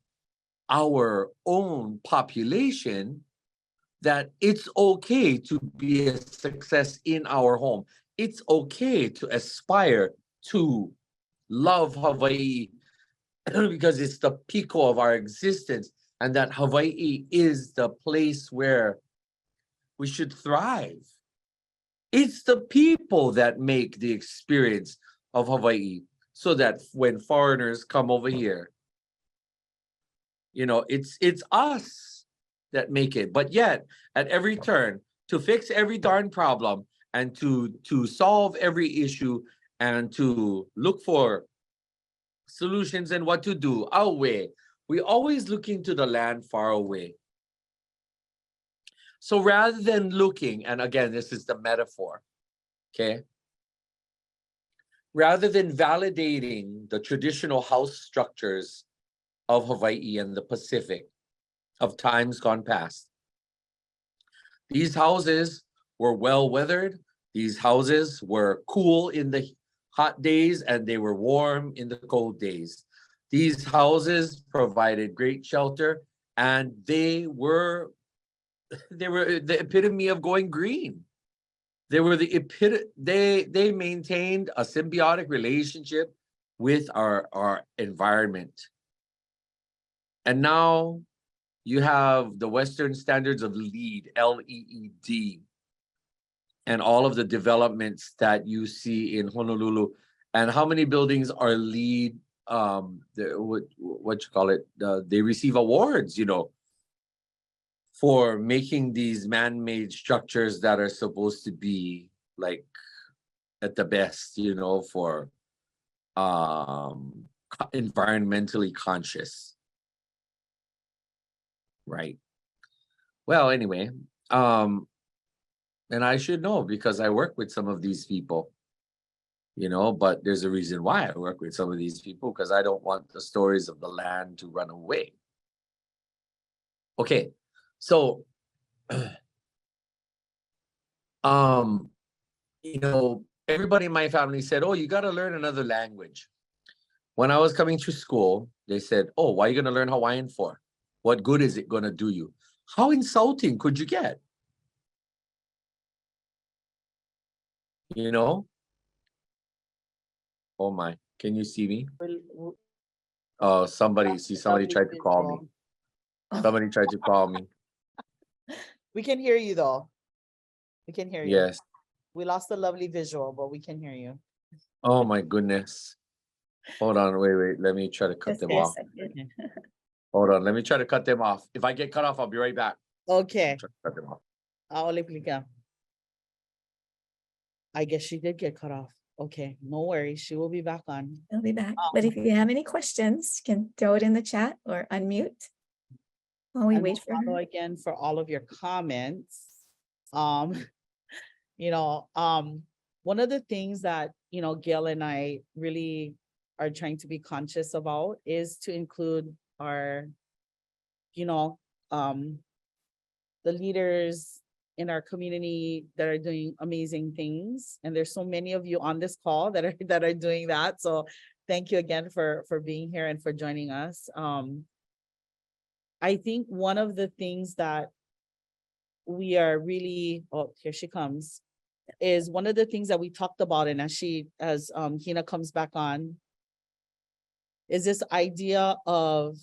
S2: our own population that it's okay to be a success in our home. It's okay to aspire to love Hawaii because it's the pico of our existence, and that Hawaii is the place where we should thrive. It's the people that make the experience of Hawaii, so that when foreigners come over here, it's us that make it. But yet, at every turn, to fix every darn problem and to solve every issue and to look for solutions and what to do our way, we always looking to the land far away. So rather than looking, and again, this is the metaphor, okay? Rather than validating the traditional house structures of Hawaii and the Pacific of times gone past, these houses were well weathered. These houses were cool in the hot days and they were warm in the cold days. These houses provided great shelter, and they were the epitome of going green. They were they maintained a symbiotic relationship with our environment. And now you have the Western standards of LEED, LEED, and all of the developments that you see in Honolulu. And how many buildings are LEED? What you call it? They receive awards, for making these man-made structures that are supposed to be like at the best, for environmentally conscious. Right. Well, anyway, and I should know because I work with some of these people, but there's a reason why I work with some of these people, because I don't want the stories of the land to run away. Okay. So, everybody in my family said, oh, you got to learn another language. When I was coming to school, they said, oh, why are you going to learn Hawaiian for? What good is it going to do you? How insulting could you get? Oh my, can you see me? Oh, somebody tried to call me. Somebody tried to call me.
S1: We can hear you though. We can hear you.
S2: Yes.
S1: We lost the lovely visual, but we can hear you.
S2: Oh my goodness. Hold on, wait. Let me try to cut them off. Hold on, let me try to cut them off. If I get cut off, I'll be right back.
S1: Okay.
S2: Cut them off.
S1: I guess she did get cut off. Okay, no worries. She will be back on.
S3: I'll be back. But if you have any questions, you can throw it in the chat or unmute while we wait for her.
S1: Again, for all of your comments. One of the things that, Gail and I really are trying to be conscious about is to include are, you know, the leaders in our community that are doing amazing things. And there's so many of you on this call that are doing that. So thank you again for being here and for joining us. I think one of the things that we are really, oh, here she comes, is one of the things that we talked about, and as Hina comes back on, is this idea of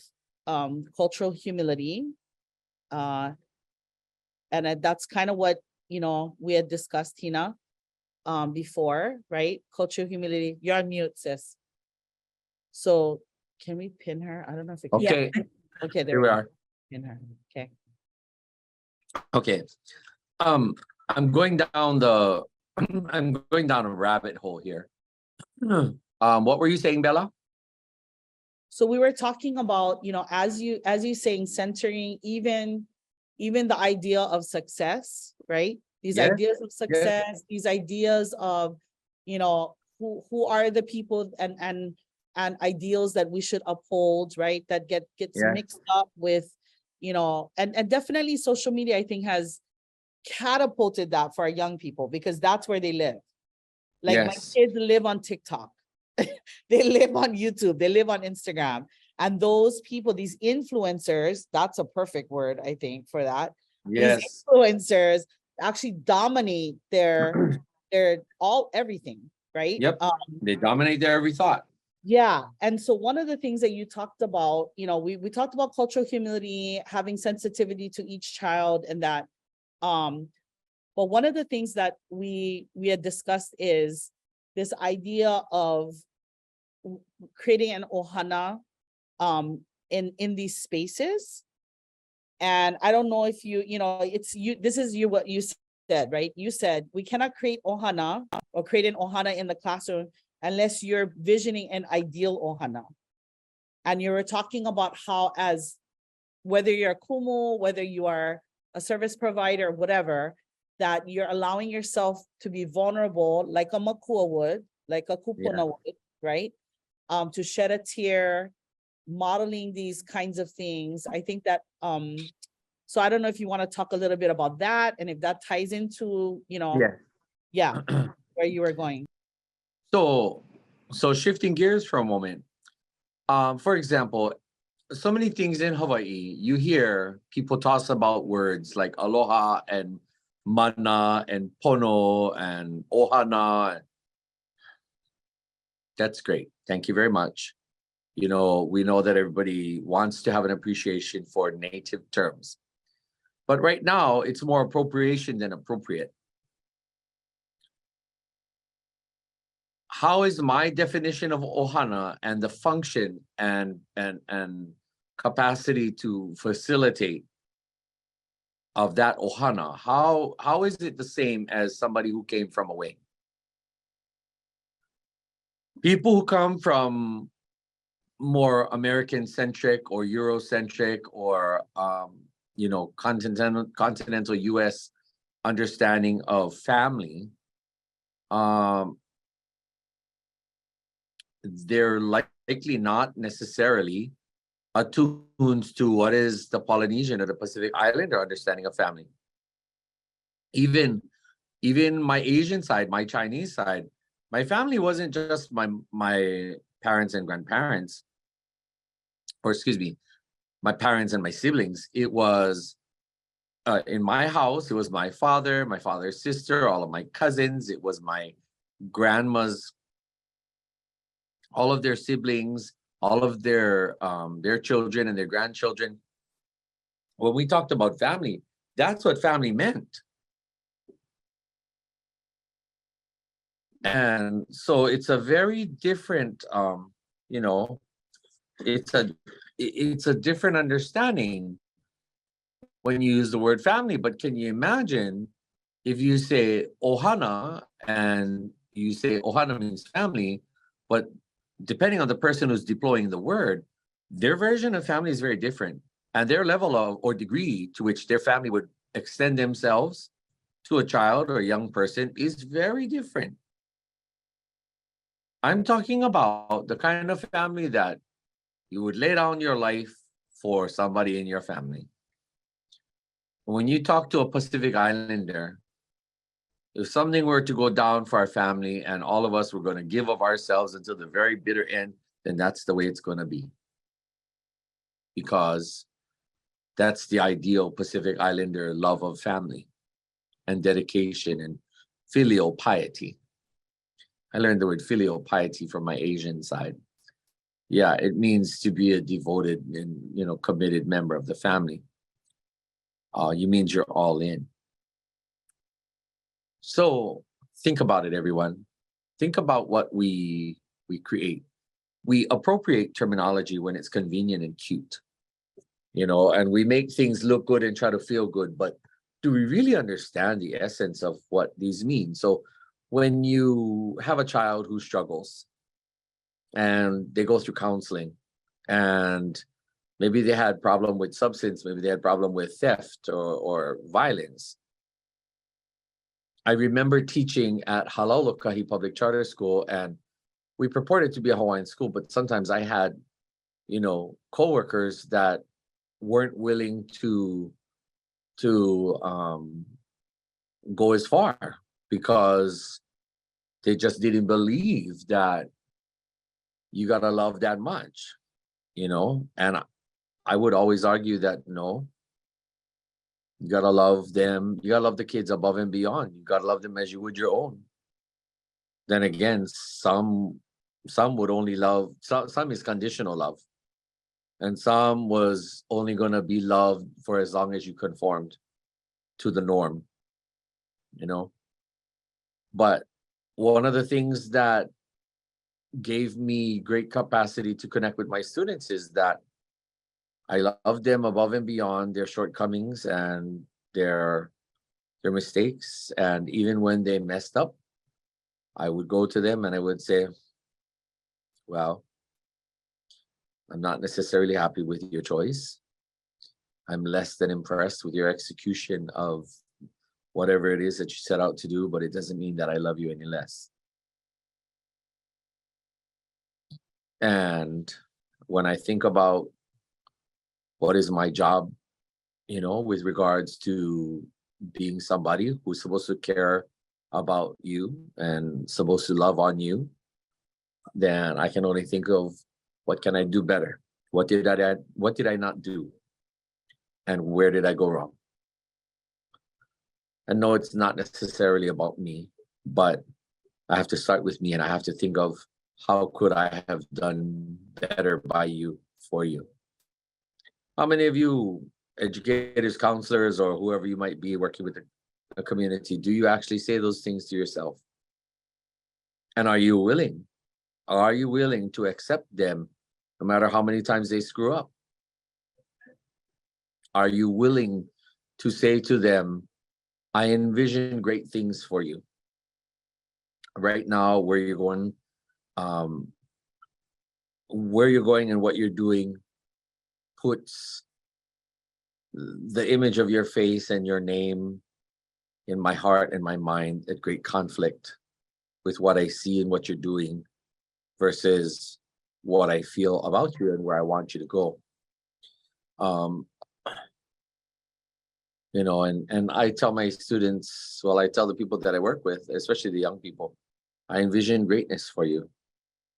S1: cultural humility. And that's kind of what, we had discussed, Hina, before, right? Cultural humility. You're on mute, sis. So can we pin her? I don't know if it can.
S2: Okay.
S1: Okay, there
S2: Here we are.
S1: Pin her. Okay.
S2: Okay. I'm going down the I'm going down a rabbit hole here. What were you saying, Bella?
S1: So we were talking about, as you saying, centering even the idea of success, right? These ideas of success, these ideas of, who are the people and ideals that we should uphold, right? That gets mixed up with, and definitely social media, I think, has catapulted that for our young people, because that's where they live. Like my kids live on TikTok. They live on YouTube, they live on Instagram. And those people, these influencers, that's a perfect word, I think, for that.
S2: Yes.
S1: These influencers actually dominate their everything, right?
S2: Yep. They dominate their every thought.
S1: Yeah. And so one of the things that you talked about, we talked about cultural humility, having sensitivity to each child, and that, but one of the things that we had discussed is this idea of creating an ohana in these spaces. And I don't know if this is what you said, right? You said we cannot create ohana or create an ohana in the classroom unless you're visioning an ideal ohana. And you were talking about how, as whether you're a kumu, whether you are a service provider, whatever, that you're allowing yourself to be vulnerable, like a makua would, like a kūpuna would, right? To shed a tear, modeling these kinds of things. I think that, so I don't know if you want to talk a little bit about that, and if that ties into, where you were going.
S2: So shifting gears for a moment. For example, so many things in Hawaii, you hear people toss about words like aloha and mana and pono and ohana. That's great. Thank you very much. We know that everybody wants to have an appreciation for native terms. But right now, it's more appropriation than appropriate. How is my definition of ohana and the function and capacity to facilitate of that ohana, how is it the same as somebody who came from away? People who come from more American-centric or Eurocentric or continental US understanding of family, they're likely not necessarily attuned to what is the Polynesian or the Pacific Islander understanding of family. Even my Asian side, my Chinese side, my family wasn't just my parents and grandparents, or excuse me, my parents and my siblings. It was in my house, it was my father's sister, all of my cousins. It was my grandma's, all of their siblings, all of their children and their grandchildren. When we talked about family, that's what family meant. And so it's a very different, it's a different understanding when you use the word family. But can you imagine if you say ohana and you say ohana means family, but depending on the person who's deploying the word, their version of family is very different. And their level of or degree to which their family would extend themselves to a child or a young person is very different. I'm talking about the kind of family that you would lay down your life for somebody in your family. When you talk to a Pacific Islander, if something were to go down for our family and all of us were going to give of ourselves until the very bitter end, then that's the way it's going to be. Because that's the ideal Pacific Islander love of family and dedication and filial piety. I learned the word filial piety from my Asian side. Yeah, it means to be a devoted and, you know, committed member of the family. You means you're all in. So think about it, everyone. Think about what we create. We appropriate terminology when it's convenient and cute, you know, and we make things look good and try to feel good. But do we really understand the essence of what these mean? So when you have a child who struggles and they go through counseling and maybe they had problem with substance, maybe they had problem with theft or violence. I remember teaching at Hale Public Charter School, and we purported to be a Hawaiian school, but sometimes I had, you know, coworkers that weren't willing to go as far because they just didn't believe that you gotta love that much, you know. And I would always argue that no, you gotta love them. You gotta love the kids above and beyond. You gotta love them as you would your own. Then again, some would only love, some is conditional love. And some was only gonna be loved for as long as you conformed to the norm, you know. But one of the things that gave me great capacity to connect with my students is that I love them above and beyond their shortcomings and their mistakes. And even when they messed up, I would go to them and I would say, well, I'm not necessarily happy with your choice. I'm less than impressed with your execution of whatever it is that you set out to do, but it doesn't mean that I love you any less. And when I think about what is my job, you know, with regards to being somebody who's supposed to care about you and supposed to love on you, then I can only think of what can I do better? What did I not do? And where did I go wrong? And no, it's not necessarily about me, but I have to start with me and I have to think of how could I have done better by you, for you. How many of you educators, counselors, or whoever you might be working with a community, do you actually say those things to yourself? And are you willing? Are you willing to accept them no matter how many times they screw up? Are you willing to say to them, I envision great things for you? Right now, where you're going and what you're doing puts the image of your face and your name in my heart and my mind at great conflict with what I see and what you're doing versus what I feel about you and where I want you to go. You know, and I tell my students, well, I tell the people that I work with, especially the young people, I envision greatness for you.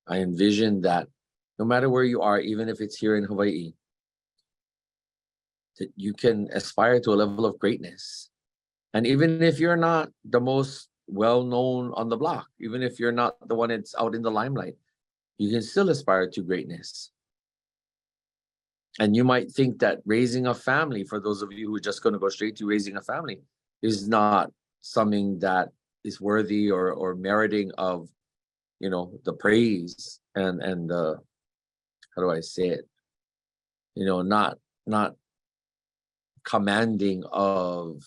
S2: I envision that no matter where you are, even if it's here in Hawaii, that you can aspire to a level of greatness. And even if you're not the most well-known on the block, even if you're not the one that's out in the limelight, you can still aspire to greatness. And you might think that raising a family, for those of you who are just going to go straight to raising a family, is not something that is worthy or meriting of, you know, the praise and the, how do I say it? You know, not commanding of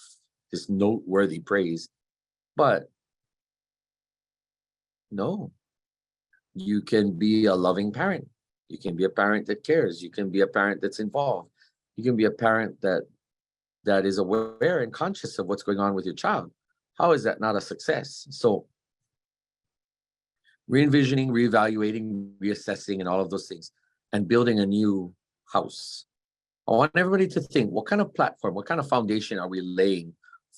S2: this noteworthy praise, but no, you can be a loving parent. You can be a parent that cares. You can be a parent that's involved. You can be a parent that is aware and conscious of what's going on with your child. How is that not a success? So re-envisioning, reevaluating, reassessing, and all of those things, and building a new house I want everybody to think, what kind of platform, what kind of foundation are we laying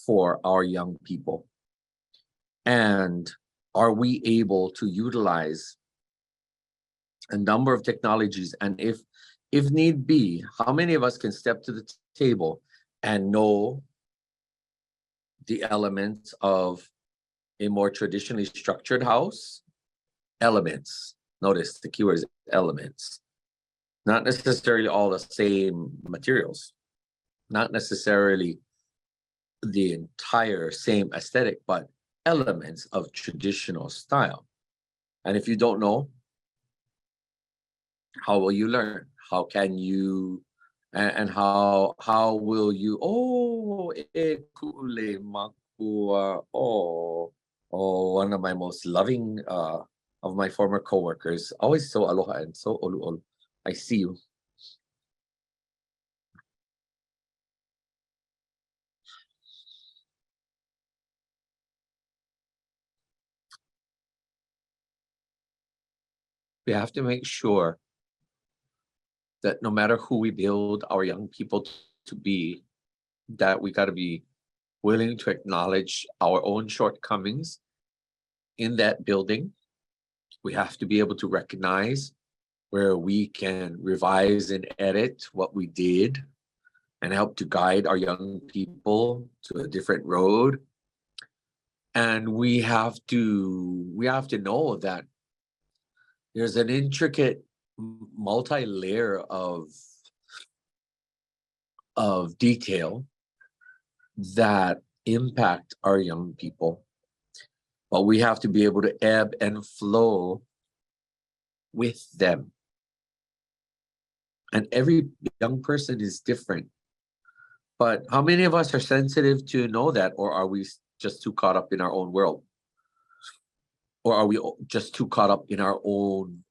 S2: for our young people? And are we able to utilize a number of technologies? And if need be, how many of us can step to the table and know the elements of a more traditionally structured house? Elements. Notice the keyword is elements. Not necessarily all the same materials, not necessarily the entire same aesthetic, but elements of traditional style. And if you don't know, how will you learn? How can you, and how will you, one of my most loving of my former coworkers, always so aloha and so olu. I see you. We have to make sure that no matter who we build our young people to be, that we got to be willing to acknowledge our own shortcomings in that building. We have to be able to recognize where we can revise and edit what we did and help to guide our young people to a different road. And we have to know that there's an intricate multi-layer of detail that impact our young people. But we have to be able to ebb and flow with them. And every young person is different. But how many of us are sensitive to know that, or are we just too caught up in our own world? Or are we just too caught up in our own,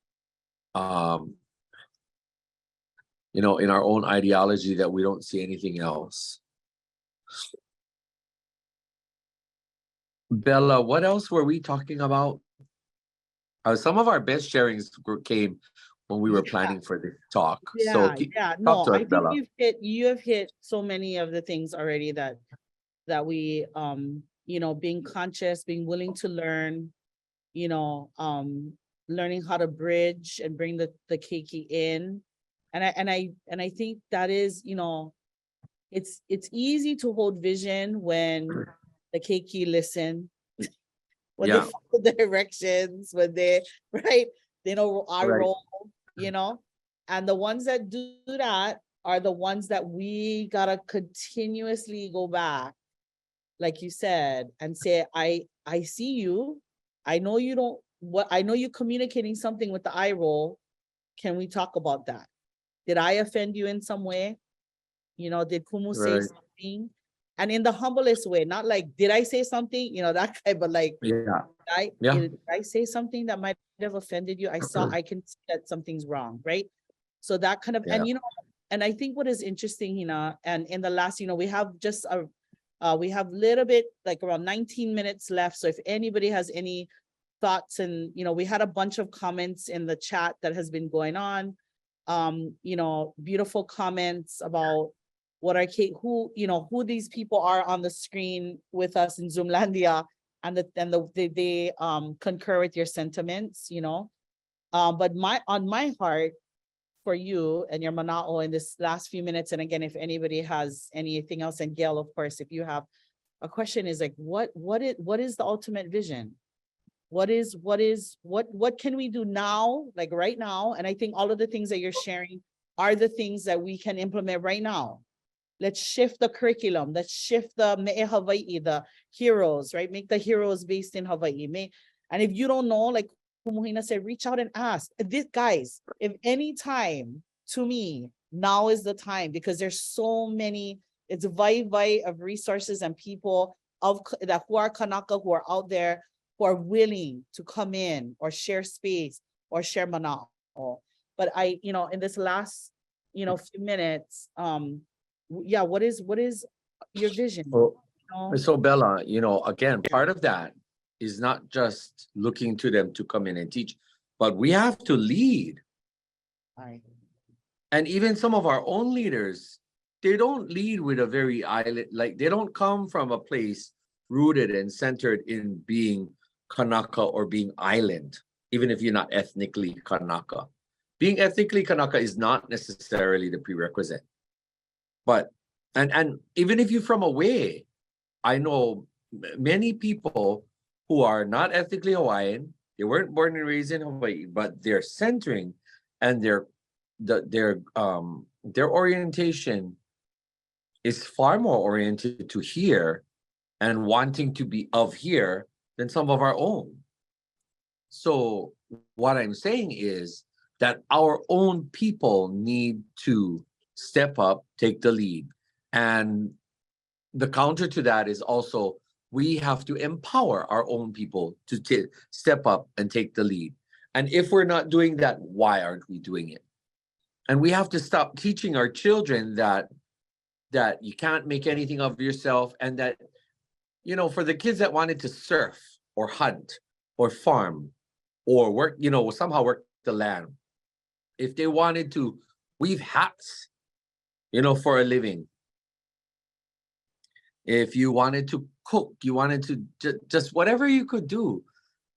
S2: in our own ideology that we don't see anything else? Bella, what else were we talking about? Some of our best sharings came when we were planning for this talk.
S1: No,
S2: us,
S1: I think
S2: Bella.
S1: you have hit so many of the things already that we being conscious, being willing to learn, learning how to bridge and bring the keiki in. And I think that is, it's easy to hold vision when the keiki listen, when they follow the directions, when they know I roll, and the ones that do that are the ones that we gotta continuously go back, like you said, and say, I see you. I know you don't, I know you're communicating something with the eye roll. Can we talk about that? Did I offend you in some way? Did Kumu say something? And in the humblest way, not like, did I say something? That kind, but like, did I say something that might have offended you? I can see that something's wrong, right? So that kind of, and I think what is interesting, Hina, and in the last, we have just we have a little bit, like around 19 minutes left. So if anybody has any thoughts, and, we had a bunch of comments in the chat that has been going on, beautiful comments about what are who these people are on the screen with us in Zoomlandia, and they concur with your sentiments, but on my heart for you and your mana'o in this last few minutes. And again, if anybody has anything else, and Gail, of course, if you have a question, is like, what is the ultimate vision? What can we do now, like right now? And I think all of the things that you're sharing are the things that we can implement right now. Let's shift the curriculum. Let's shift the me'e Hawaiʻi, the heroes, right? Make the heroes based in Hawaiʻi. And if you don't know, like Hina said, reach out and ask. This, guys, if any time, to me, now is the time, because there's so many, it's vai of resources and people who are kanaka, who are out there, who are willing to come in or share space or share mana'o. But in this last, few minutes, what is your vision?
S2: So Bella, again, part of that is not just looking to them to come in and teach, but we have to lead.
S1: Right.
S2: And even some of our own leaders, they don't lead with a very island, like they don't come from a place rooted and centered in being Kanaka or being island, even if you're not ethnically Kanaka. Being ethnically Kanaka is not necessarily the prerequisite. But, and even if you're from away, I know many people who are not ethnically Hawaiian, they weren't born and raised in Hawaii, but they're centering and their orientation is far more oriented to here and wanting to be of here than some of our own. So what I'm saying is that our own people need to step up, take the lead. And the counter to that is also we have to empower our own people to step up and take the lead. And if we're not doing that, why aren't we doing it? And we have to stop teaching our children that you can't make anything of yourself, and that, you know, for the kids that wanted to surf or hunt or farm or work, you know, somehow work the land, if they wanted to weave hats, you know, for a living, if you wanted to cook, you wanted to just whatever you could do,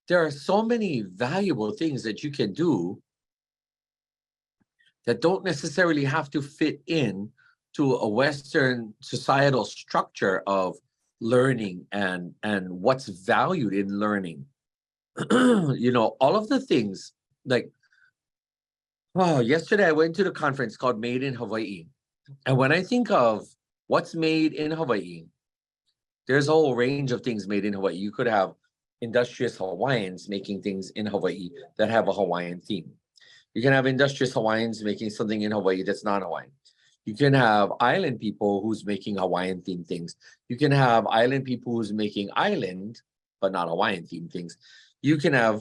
S2: there are so many valuable things that you can do that don't necessarily have to fit in to a Western societal structure of learning and what's valued in learning. You know, all of the things like, oh, yesterday I went to the conference called Made in Hawaii. And when I think of what's made in Hawaii, there's a whole range of things made in Hawaii. You could have industrious Hawaiians making things in Hawaii that have a Hawaiian theme. You can have industrious Hawaiians making something in Hawaii that's not Hawaiian. You can have island people who's making Hawaiian themed things. You can have island people who's making island, but not Hawaiian themed things. You can have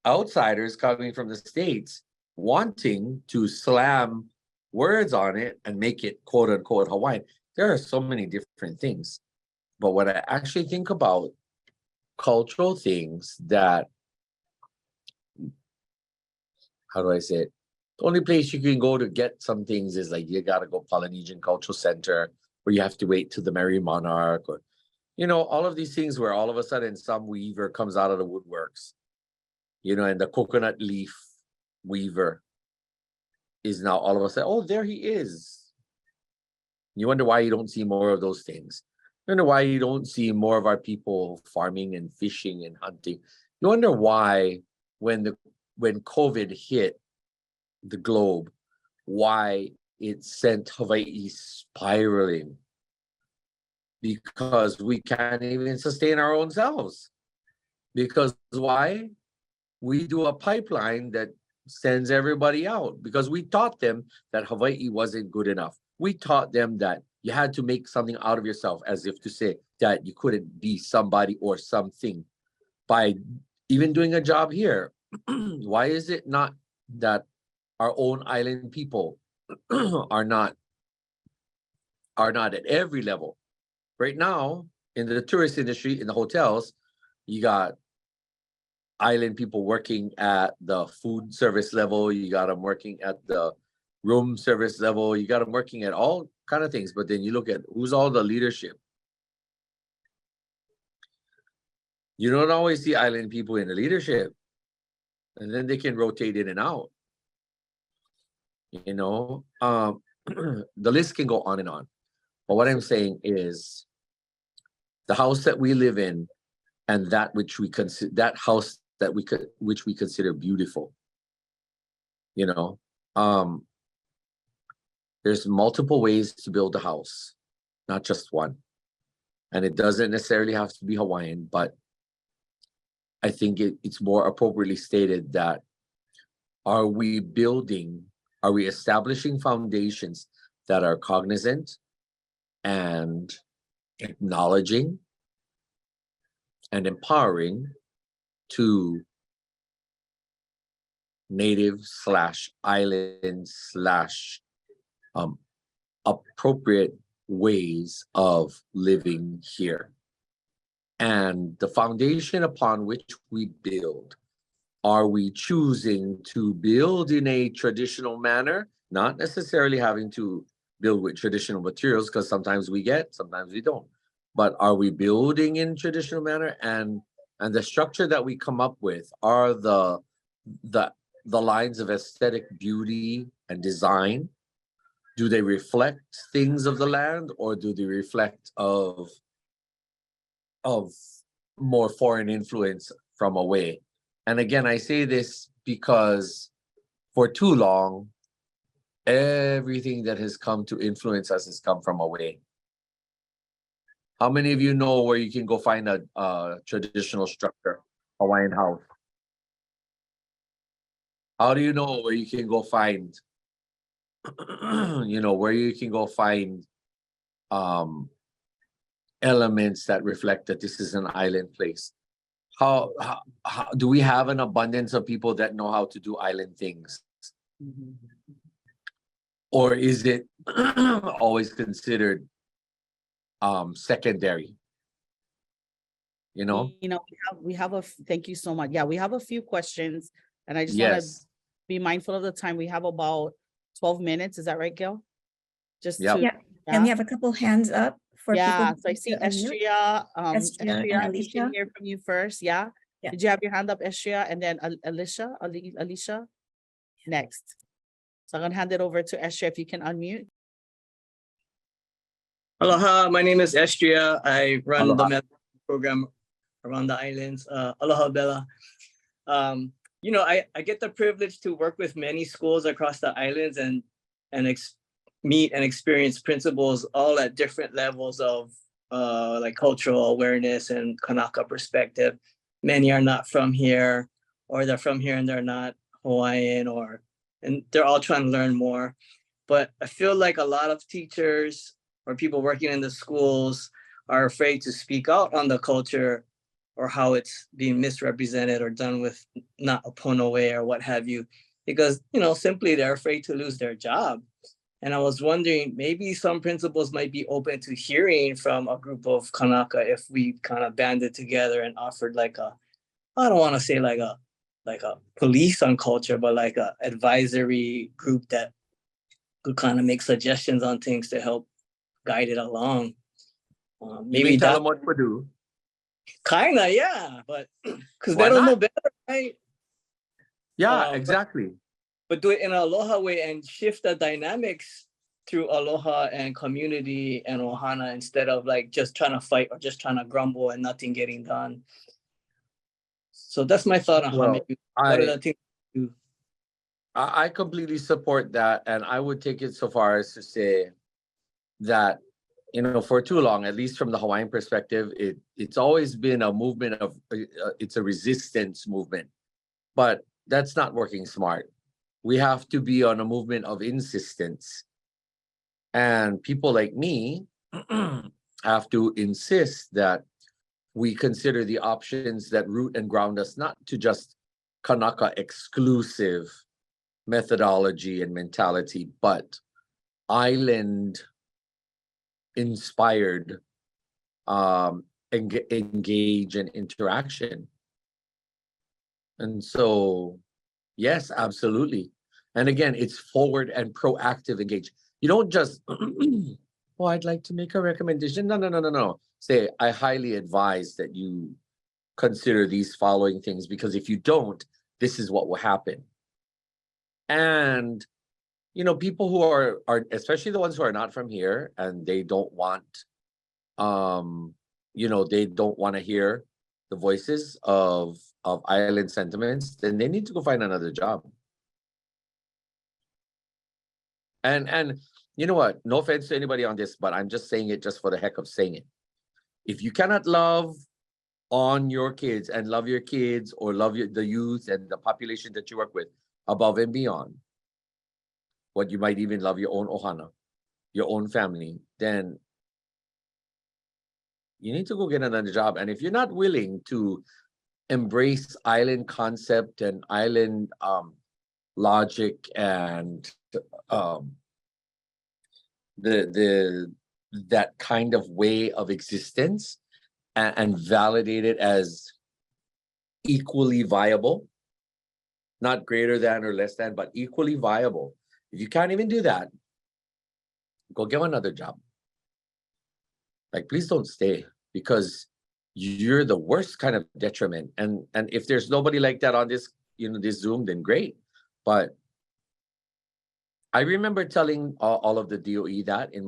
S2: outsiders coming from the States wanting to slam words on it and make it quote unquote Hawaiian. There are so many different things. But when I actually think about cultural things that, how do I say it? The only place you can go to get some things is like, you got to go Polynesian Cultural Center, or you have to wait to the Merry Monarch, or, you know, all of these things where all of a sudden some weaver comes out of the woodworks, you know, and the coconut leaf weaver is now all of a sudden, oh, there he is. You wonder why you don't see more of those things. You wonder why you don't see more of our people farming and fishing and hunting. You wonder why when COVID hit the globe, why it sent Hawaii spiraling. Because we can't even sustain our own selves. Because why? We do a pipeline that sends everybody out, because we taught them that Hawaii wasn't good enough. We taught them that you had to make something out of yourself, as if to say that you couldn't be somebody or something by even doing a job here. Why is it not that our own island people are not at every level? Right now, in the tourist industry, in the hotels, you got island people working at the food service level, you got them working at the room service level, you got them working at all kind of things. But then you look at who's all the leadership. You don't always see island people in the leadership, and then they can rotate in and out. You know, the list can go on and on. But what I'm saying is, the house that we live in, and that which we consider, that house that which we consider beautiful, you know, there's multiple ways to build a house, not just one. And it doesn't necessarily have to be Hawaiian, but I think it's more appropriately stated that, are we establishing foundations that are cognizant and acknowledging and empowering to native / island / appropriate ways of living here. And the foundation upon which we build, are we choosing to build in a traditional manner not necessarily having to build with traditional materials, because sometimes we get, sometimes we don't. But are we building in traditional manner? And the structure that we come up with are the lines of aesthetic beauty and design. Do they reflect things of the land, or do they reflect of more foreign influence from away? And again, I say this because for too long, everything that has come to influence us has come from away. How many of you know where you can go find a traditional structure, Hawaiian house? How do you know where you can go find, where you can go find elements that reflect that this is an island place? How do we have an abundance of people that know how to do island things? Or is it always considered secondary?
S1: We have thank you so much. Yeah, we have a few questions, and I just want to be mindful of the time. We have about 12 minutes. Is that right, Gil?
S3: And we have a couple hands up for people.
S1: So I see Estria. Estria,
S3: and
S1: we
S3: Alicia.
S1: can hear from you first. Yeah. Did you have your hand up, Estria? And then Alicia next. So I'm gonna hand it over to Estria, if you can unmute.
S4: Aloha, my name is Estria. I run the mele program around the islands. Aloha, Bella. I get the privilege to work with many schools across the islands and meet and experience principals all at different levels of like cultural awareness and kanaka perspective. Many are not from here, or they're from here and they're not Hawaiian, and they're all trying to learn more. But I feel like a lot of teachers or people working in the schools are afraid to speak out on the culture or how it's being misrepresented or done with not a pono way or what have you, because, simply they're afraid to lose their job. And I was wondering, maybe some principals might be open to hearing from a group of kanaka if we kind of banded together and offered I don't want to say like a police on culture, but like a advisory group that could kind of make suggestions on things to help guide it along.
S2: Maybe tell them what to do.
S4: Kinda, yeah, but because they don't know better, right?
S2: Yeah, exactly.
S4: But do it in an aloha way and shift the dynamics through aloha and community and ohana, instead of just trying to fight or just trying to grumble and nothing getting done. So that's my thought on how maybe what are the things to do.
S2: I completely support that, and I would take it so far as to say that for too long, at least from the Hawaiian perspective, it's always been a movement of it's a resistance movement, but that's not working smart. We have to be on a movement of insistence, and people like me have to insist that we consider the options that root and ground us, not to just kanaka exclusive methodology and mentality, but island inspired engage and interaction. And so, yes, absolutely. And again, it's forward and proactive engage. You don't just, I'd like to make a recommendation. No. Say, I highly advise that you consider these following things, because if you don't, this is what will happen. And people who are especially the ones who are not from here, and they don't want, they don't want to hear the voices of island sentiments, then they need to go find another job. And you know what? No offense to anybody on this, but I'm just saying it just for the heck of saying it. If you cannot love on your kids and love your kids or love the youth and the population that you work with above and beyond what you might even love your own ohana, your own family, then you need to go get another job. And if you're not willing to embrace island concept and island logic and that kind of way of existence, and validate it as equally viable, not greater than or less than, but equally viable, If you can't even do that, go get another job. Like, please don't stay, because you're the worst kind of detriment. And if there's nobody like that on this, this Zoom, then great. But I remember telling all of the DOE that in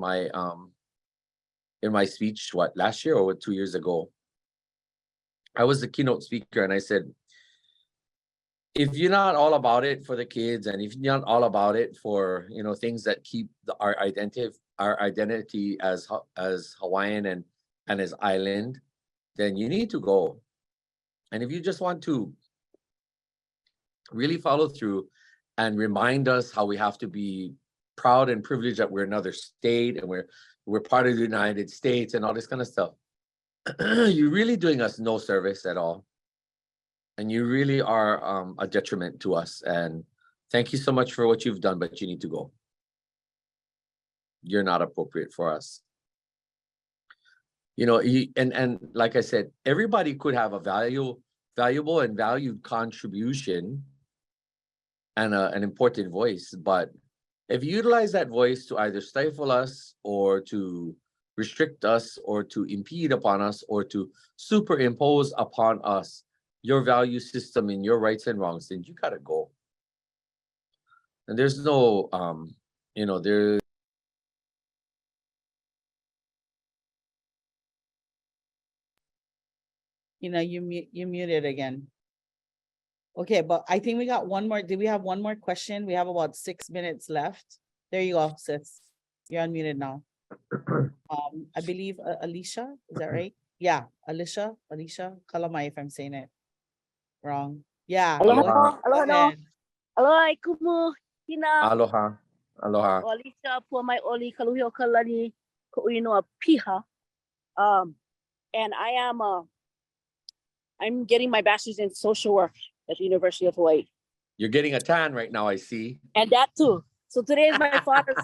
S2: my speech, last year or 2 years ago. I was the keynote speaker, and I said, if you're not all about it for the kids, and if you're not all about it for things that keep our identity as Hawaiian and as island, then you need to go. And if you just want to really follow through and remind us how we have to be proud and privileged that we're another state and we're part of the United States and all this kind of stuff, you're really doing us no service at all. And you really are a detriment to us. And thank you so much for what you've done, but you need to go. You're not appropriate for us. And like I said, everybody could have a valuable and valued contribution and an important voice. But if you utilize that voice to either stifle us or to restrict us or to impede upon us or to superimpose upon us your value system and your rights and wrongs, then you gotta go. And there's no, there.
S1: You muted again. Okay, but I think we got one more. Did we have one more question? We have about 6 minutes left. There you go, sis. You're unmuted now. I believe Alicia, is that right? Yeah, Alicia, Kalamai, if I'm saying it wrong. Yeah.
S5: Aloha.
S1: Go ahead.
S5: Aloha, kumu, Hina.
S2: Aloha.
S5: Alicia, po mai oli kaluhio kalani ko uinoa piha. And I'm getting my bachelor's in social work at the University of Hawaii.
S2: You're getting a tan right now, I see.
S5: And that too. So today is my father's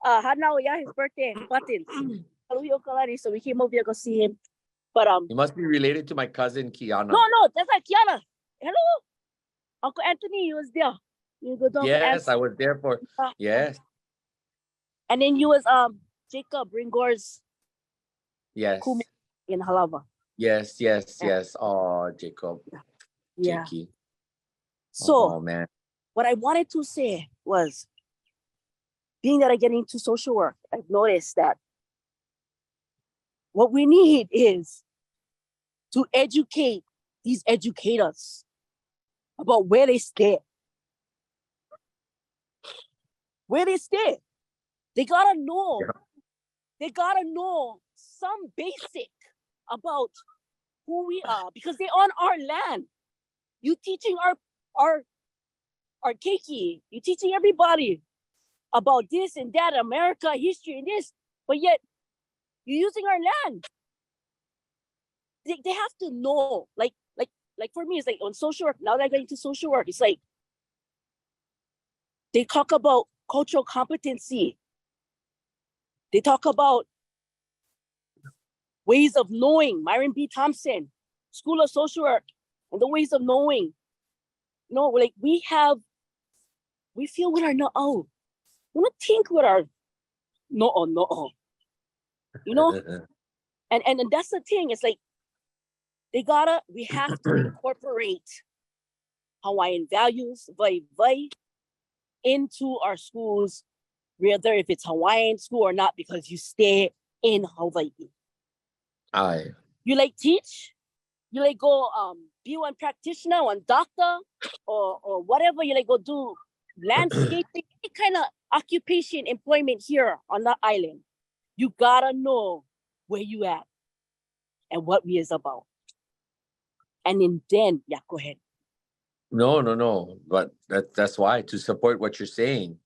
S5: hanao, his birthday, buttons. Kaluhio kalani, so we came over here to go see him. But
S2: you must be related to my cousin Kiana.
S5: No, that's like Kiana. Hello, Uncle Anthony, you was there. You go down.
S2: Yes, I was there for. Yes.
S5: And then you was Jacob Ringor's.
S2: Yes.
S5: In Halava.
S2: Yes. Oh, Jacob.
S5: Yeah.
S2: Jakey.
S5: So,
S2: oh man,
S5: what I wanted to say was, being that I get into social work, I've noticed that what we need is to educate these educators about where they stay. Where they stay. They gotta know. Yeah. They gotta know some basic about who we are, because they're on our land. You teaching our keiki, you teaching everybody about this and that, America, history and this, but yet you're using our land. They have to know, like for me, it's like on social work, now that I'm going to social work, it's like they talk about cultural competency. They talk about ways of knowing, Myron B. Thompson, School of Social Work, and the ways of knowing. Like we feel with our no. We don't think with our no. And that's the thing. It's like we have to incorporate Hawaiian values, vai into our schools, whether if it's Hawaiian school or not, because you stay in Hawaii.
S2: Aye.
S5: You like teach? You like go be one practitioner, one doctor, or whatever. You like go do landscaping, any kind of occupation, employment here on the island. You gotta know where you at and what we is about. And then, yeah, go ahead.
S2: No. But that's why, to support what you're saying.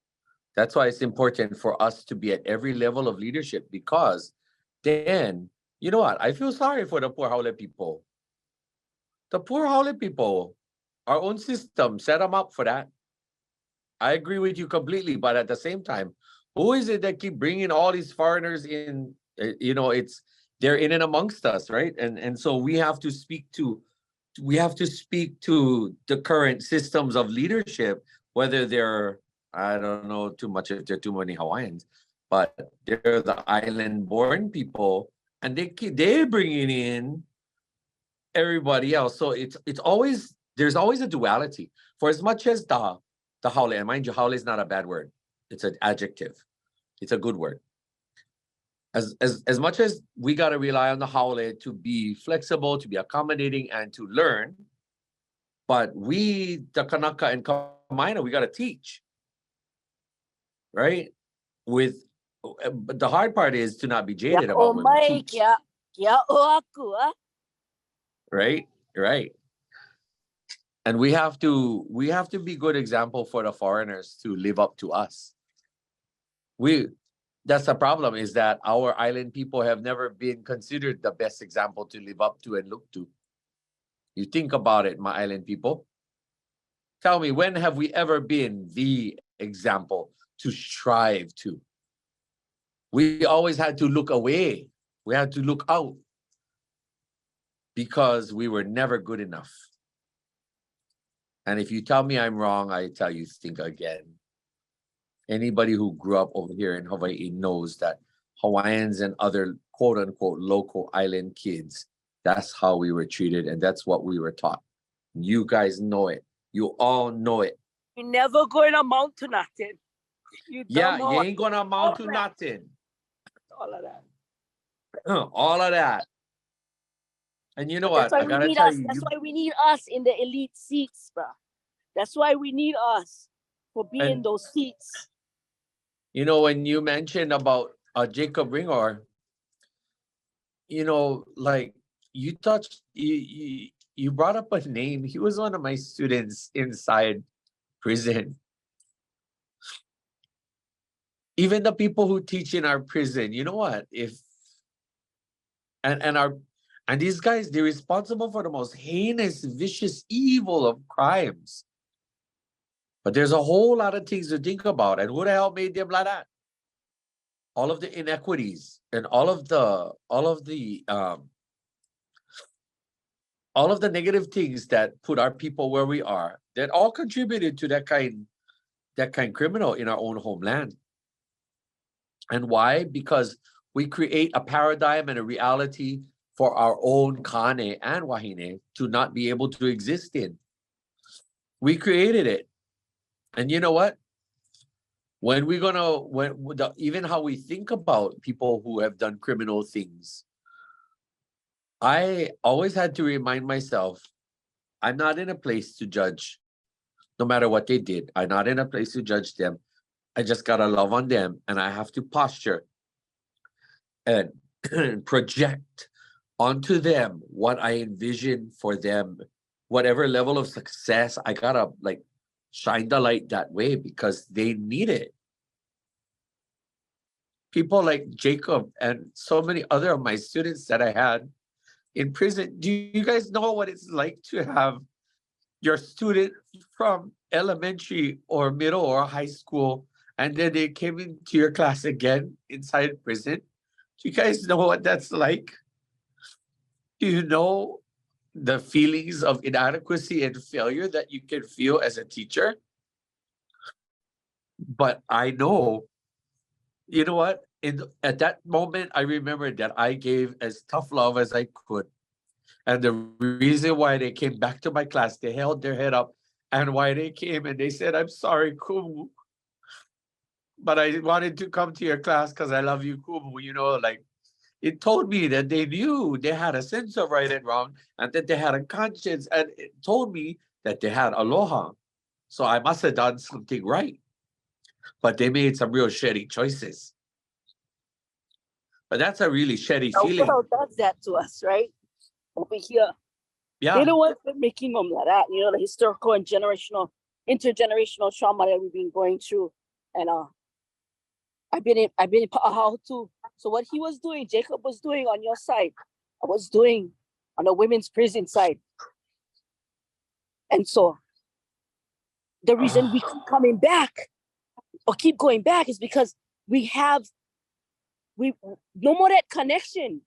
S2: That's why it's important for us to be at every level of leadership, because then, you know what? I feel sorry for the poor Hale people. The poor Hale people, our own system set them up for that. I agree with you completely, but at the same time, who is it that keep bringing all these foreigners in? They're in and amongst us, right? And so we have to speak to the current systems of leadership, whether they're I don't know too much if there are too many Hawaiians, but they're the island-born people, and they're bringing in everybody else. So it's always, there's always a duality. For as much as the Hale, and mind you, Hale is not a bad word. It's an adjective. It's a good word. As much as we got to rely on the Hale to be flexible, to be accommodating, and to learn, but we, the Kanaka and Kapaemahu, we got to teach, right? But the hard part is to not be jaded about when we teach.
S5: Oʻahu,
S2: Right. And we have to be good example for the foreigners to live up to us. That's the problem, is that our island people have never been considered the best example to live up to and look to. You think about it, my island people. Tell me, when have we ever been the example to strive to? We always had to look away. We had to look out because we were never good enough. And if you tell me I'm wrong, I tell you, think again. Anybody who grew up over here in Hawaii knows that Hawaiians and other quote unquote local island kids, that's how we were treated, and that's what we were taught. You guys know it. You all know it.
S5: You're never going to amount to nothing. You
S2: ain't gonna amount to nothing.
S5: All of that.
S2: All of that. And you know what?
S5: That's why That's why we need us in the elite seats, bro. That's why we need us for being in those seats.
S2: You know, when you mentioned about Jacob Ringor, you know, like you brought up a name. He was one of my students inside prison. Even the people who teach in our prison, you know what? And these guys, they're responsible for the most heinous, vicious, evil of crimes. But there's a whole lot of things to think about. And who the hell made them like that? All of the inequities and all of the negative things that put our people where we are, that all contributed to that kind criminal in our own homeland. And why? Because we create a paradigm and a reality for our own kane and wahine to not be able to exist in. We created it. And you know what? Even how we think about people who have done criminal things, I always had to remind myself, I'm not in a place to judge, no matter what they did. I'm not in a place to judge them. I just gotta love on them, and I have to posture and project onto them what I envision for them. Whatever level of success, I gotta shine the light that way because they need it. People like Jacob and so many other of my students that I had in prison, do you guys know what it's like to have your student from elementary or middle or high school, and then they came into your class again inside prison? Do you guys know what that's like? Do you know the feelings of inadequacy and failure that you can feel as a teacher? But I know, you know what? At that moment, I remembered that I gave as tough love as I could. And the reason why they came back to my class, they held their head up, and why they came and they said, I'm sorry, Kumu, but I wanted to come to your class because I love you, Kumu. You know, it told me that they knew they had a sense of right and wrong, and that they had a conscience, and it told me that they had aloha. So I must have done something right. But they made some real shitty choices. But that's a really shitty feeling.
S5: The world does that to us, right? Over here.
S2: Yeah.
S5: They're the ones that making them like that, you know, the historical and intergenerational trauma that we've been going through. And I've been in Haʻaheo too. So what he was doing, Jacob was doing on your side, I was doing on the women's prison side. And so the reason we keep coming back or keep going back is because we no more that connection.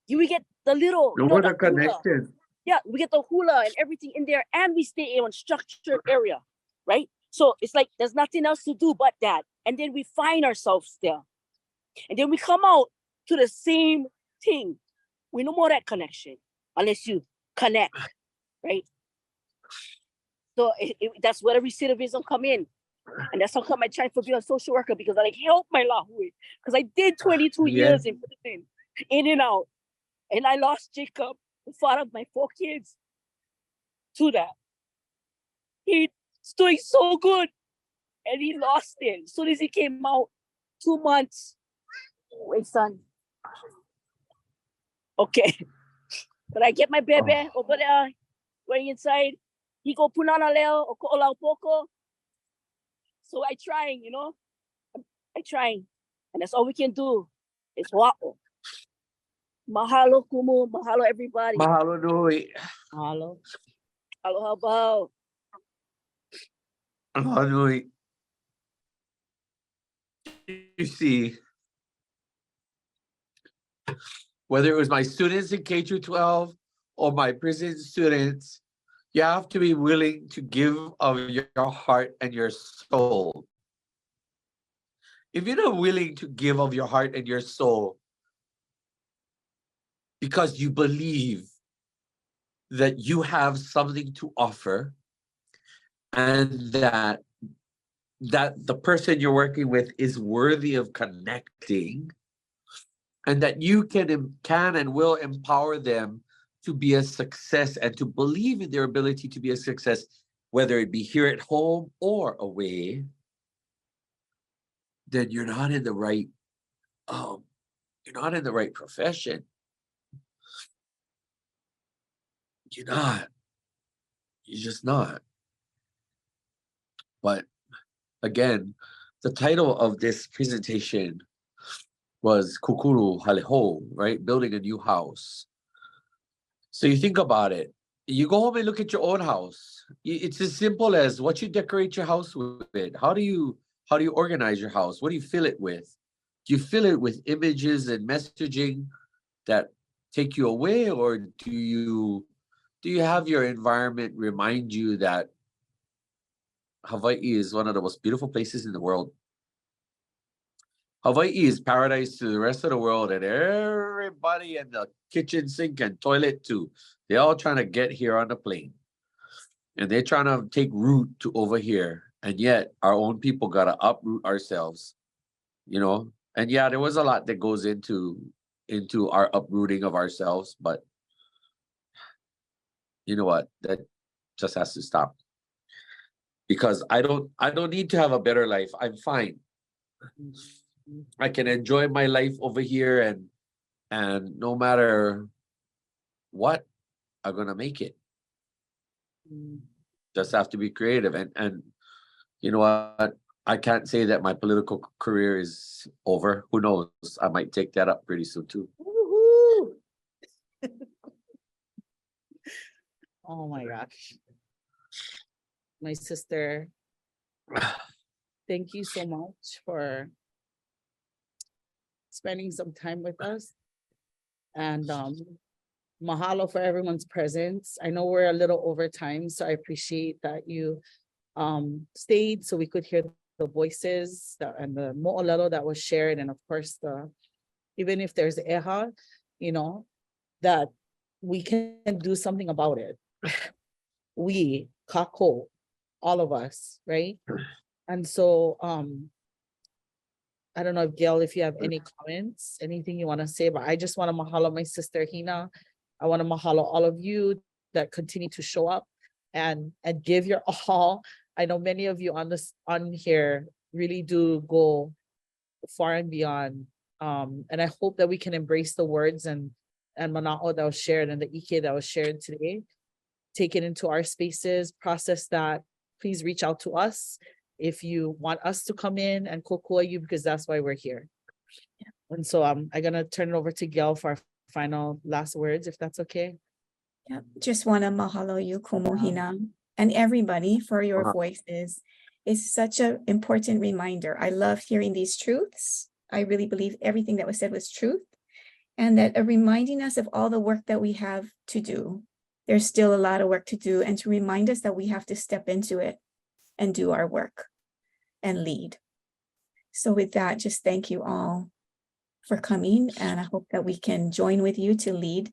S5: We get the little
S2: no more the connection.
S5: Yeah, we get the hula and everything in there, and we stay in one structured area, right? So it's like there's nothing else to do but that. And then we find ourselves there. And then we come out to the same thing. We no more that connection unless you connect, right? So that's where the recidivism come in. And that's how come I tried to be a social worker, because I like help my lāhui. Because I did 22 years in prison, in and out. And I lost Jacob, the father of my 4 kids, to that. He's doing so good. And he lost it. As soon as he came out, 2 months. Wait, son. Okay. But I get my baby over there, going inside. He go punana leo or ko'olau poko. So I trying, you know. I trying. And that's all we can do. It's wa'o. Mahalo kumu. Mahalo everybody.
S2: Mahalo nui.
S1: Mahalo.
S5: Aloha bao.
S2: Mahalo nui. You see, whether it was my students in K through 12 or my prison students, you have to be willing to give of your heart and your soul. If you're not willing to give of your heart and your soul because you believe that you have something to offer and that the person you're working with is worthy of connecting, and that you can and will empower them to be a success and to believe in their ability to be a success, whether it be here at home or away, then you're not in the right, profession. You're not. You're just not. But again, the title of this presentation was Kūkulu Hale, right? Building a new house. So you think about it. You go home and look at your own house. It's as simple as what you decorate your house with. How do you organize your house? What do you fill it with? Do you fill it with images and messaging that take you away, or do you have your environment remind you that Hawaii is one of the most beautiful places in the world? Hawaii is paradise to the rest of the world, and everybody in the kitchen sink and toilet too. They're all trying to get here on the plane. And they're trying to take root to over here. And yet our own people got to uproot ourselves, you know? And yeah, there was a lot that goes into our uprooting of ourselves, but you know what? That just has to stop. Because I don't need to have a better life. I'm fine. I can enjoy my life over here, and no matter what, I'm gonna make it. Just have to be creative, and you know what? I can't say that my political career is over. Who knows? I might take that up pretty soon too.
S1: Woohoo! Oh my gosh. My sister, thank you so much for spending some time with us. And mahalo for everyone's presence. I know we're a little over time, so I appreciate that you stayed so we could hear the voices and the mo'olelo that was shared. And of course, even if there's eha, you know, that we can do something about it. We, kako, all of us, right? And so I don't know, Gail, if you have any comments, anything you want to say, but I just want to mahalo my sister Hina. I want to mahalo all of you that continue to show up and give your all. I know many of you on here really do go far and beyond. And I hope that we can embrace the words and mana'o that was shared and the ike that was shared today. Take it into our spaces, process that. Please reach out to us if you want us to come in and kokua you, because that's why we're here. Yeah. And so I'm gonna turn it over to Gail for our final last words, if that's okay.
S3: Yeah, just want to mahalo you, Kumu Hina, and everybody for your voices. It's such an important reminder. I love hearing these truths. I really believe everything that was said was truth, and that reminding us of all the work that we have to do. There's still a lot of work to do, and to remind us that we have to step into it and do our work and lead. So with that, just thank you all for coming, and I hope that we can join with you to lead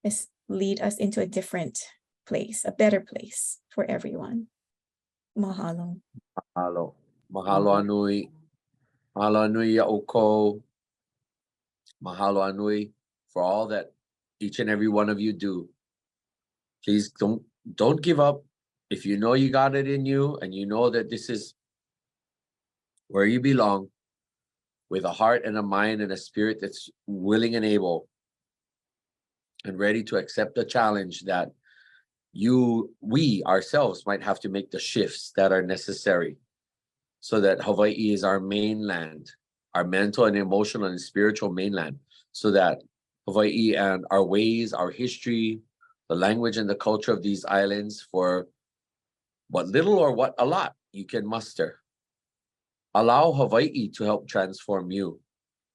S3: us into a different place, a better place for everyone. Mahalo.
S2: Mahalo. Mahalo anui. Mahalo anui ya'oko. Mahalo anui for all that each and every one of you do. Please don't give up. If you know you got it in you and you know that this is where you belong, with a heart and a mind and a spirit that's willing and able and ready to accept the challenge that we ourselves might have to make the shifts that are necessary so that Hawaii is our mainland, our mental and emotional and spiritual mainland, so that Hawaii and our ways, our history, the language and the culture of these islands, for what little or what a lot you can muster. Allow Hawaii to help transform you,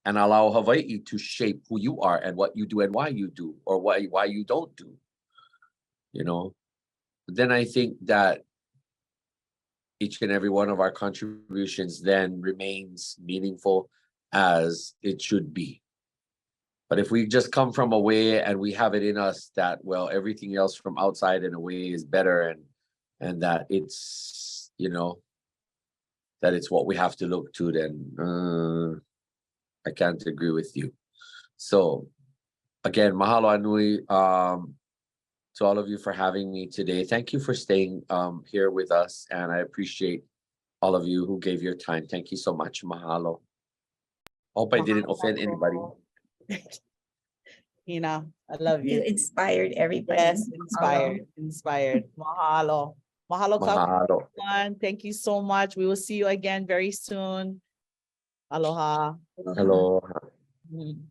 S2: and allow Hawaii to shape who you are and what you do and why you do, or why you don't do. You know, then I think that each and every one of our contributions then remains meaningful as it should be. But if we just come from away and we have it in us that, well, everything else from outside in a way is better, and that it's, you know, that it's what we have to look to, then I can't agree with you. So again, mahalo anui to all of you for having me today. Thank you for staying here with us, and I appreciate all of you who gave your time. Thank you so much. Mahalo. Hope I didn't offend anybody.
S1: Hina, I love
S3: You
S1: you.
S3: inspired everybody.
S1: Yes, inspired. Mahalo. Mahalo,
S2: Mahalo.
S1: everyone. Thank you so much. We will see you again very soon. Aloha.
S3: Aloha.
S2: Hello.
S1: Mhm.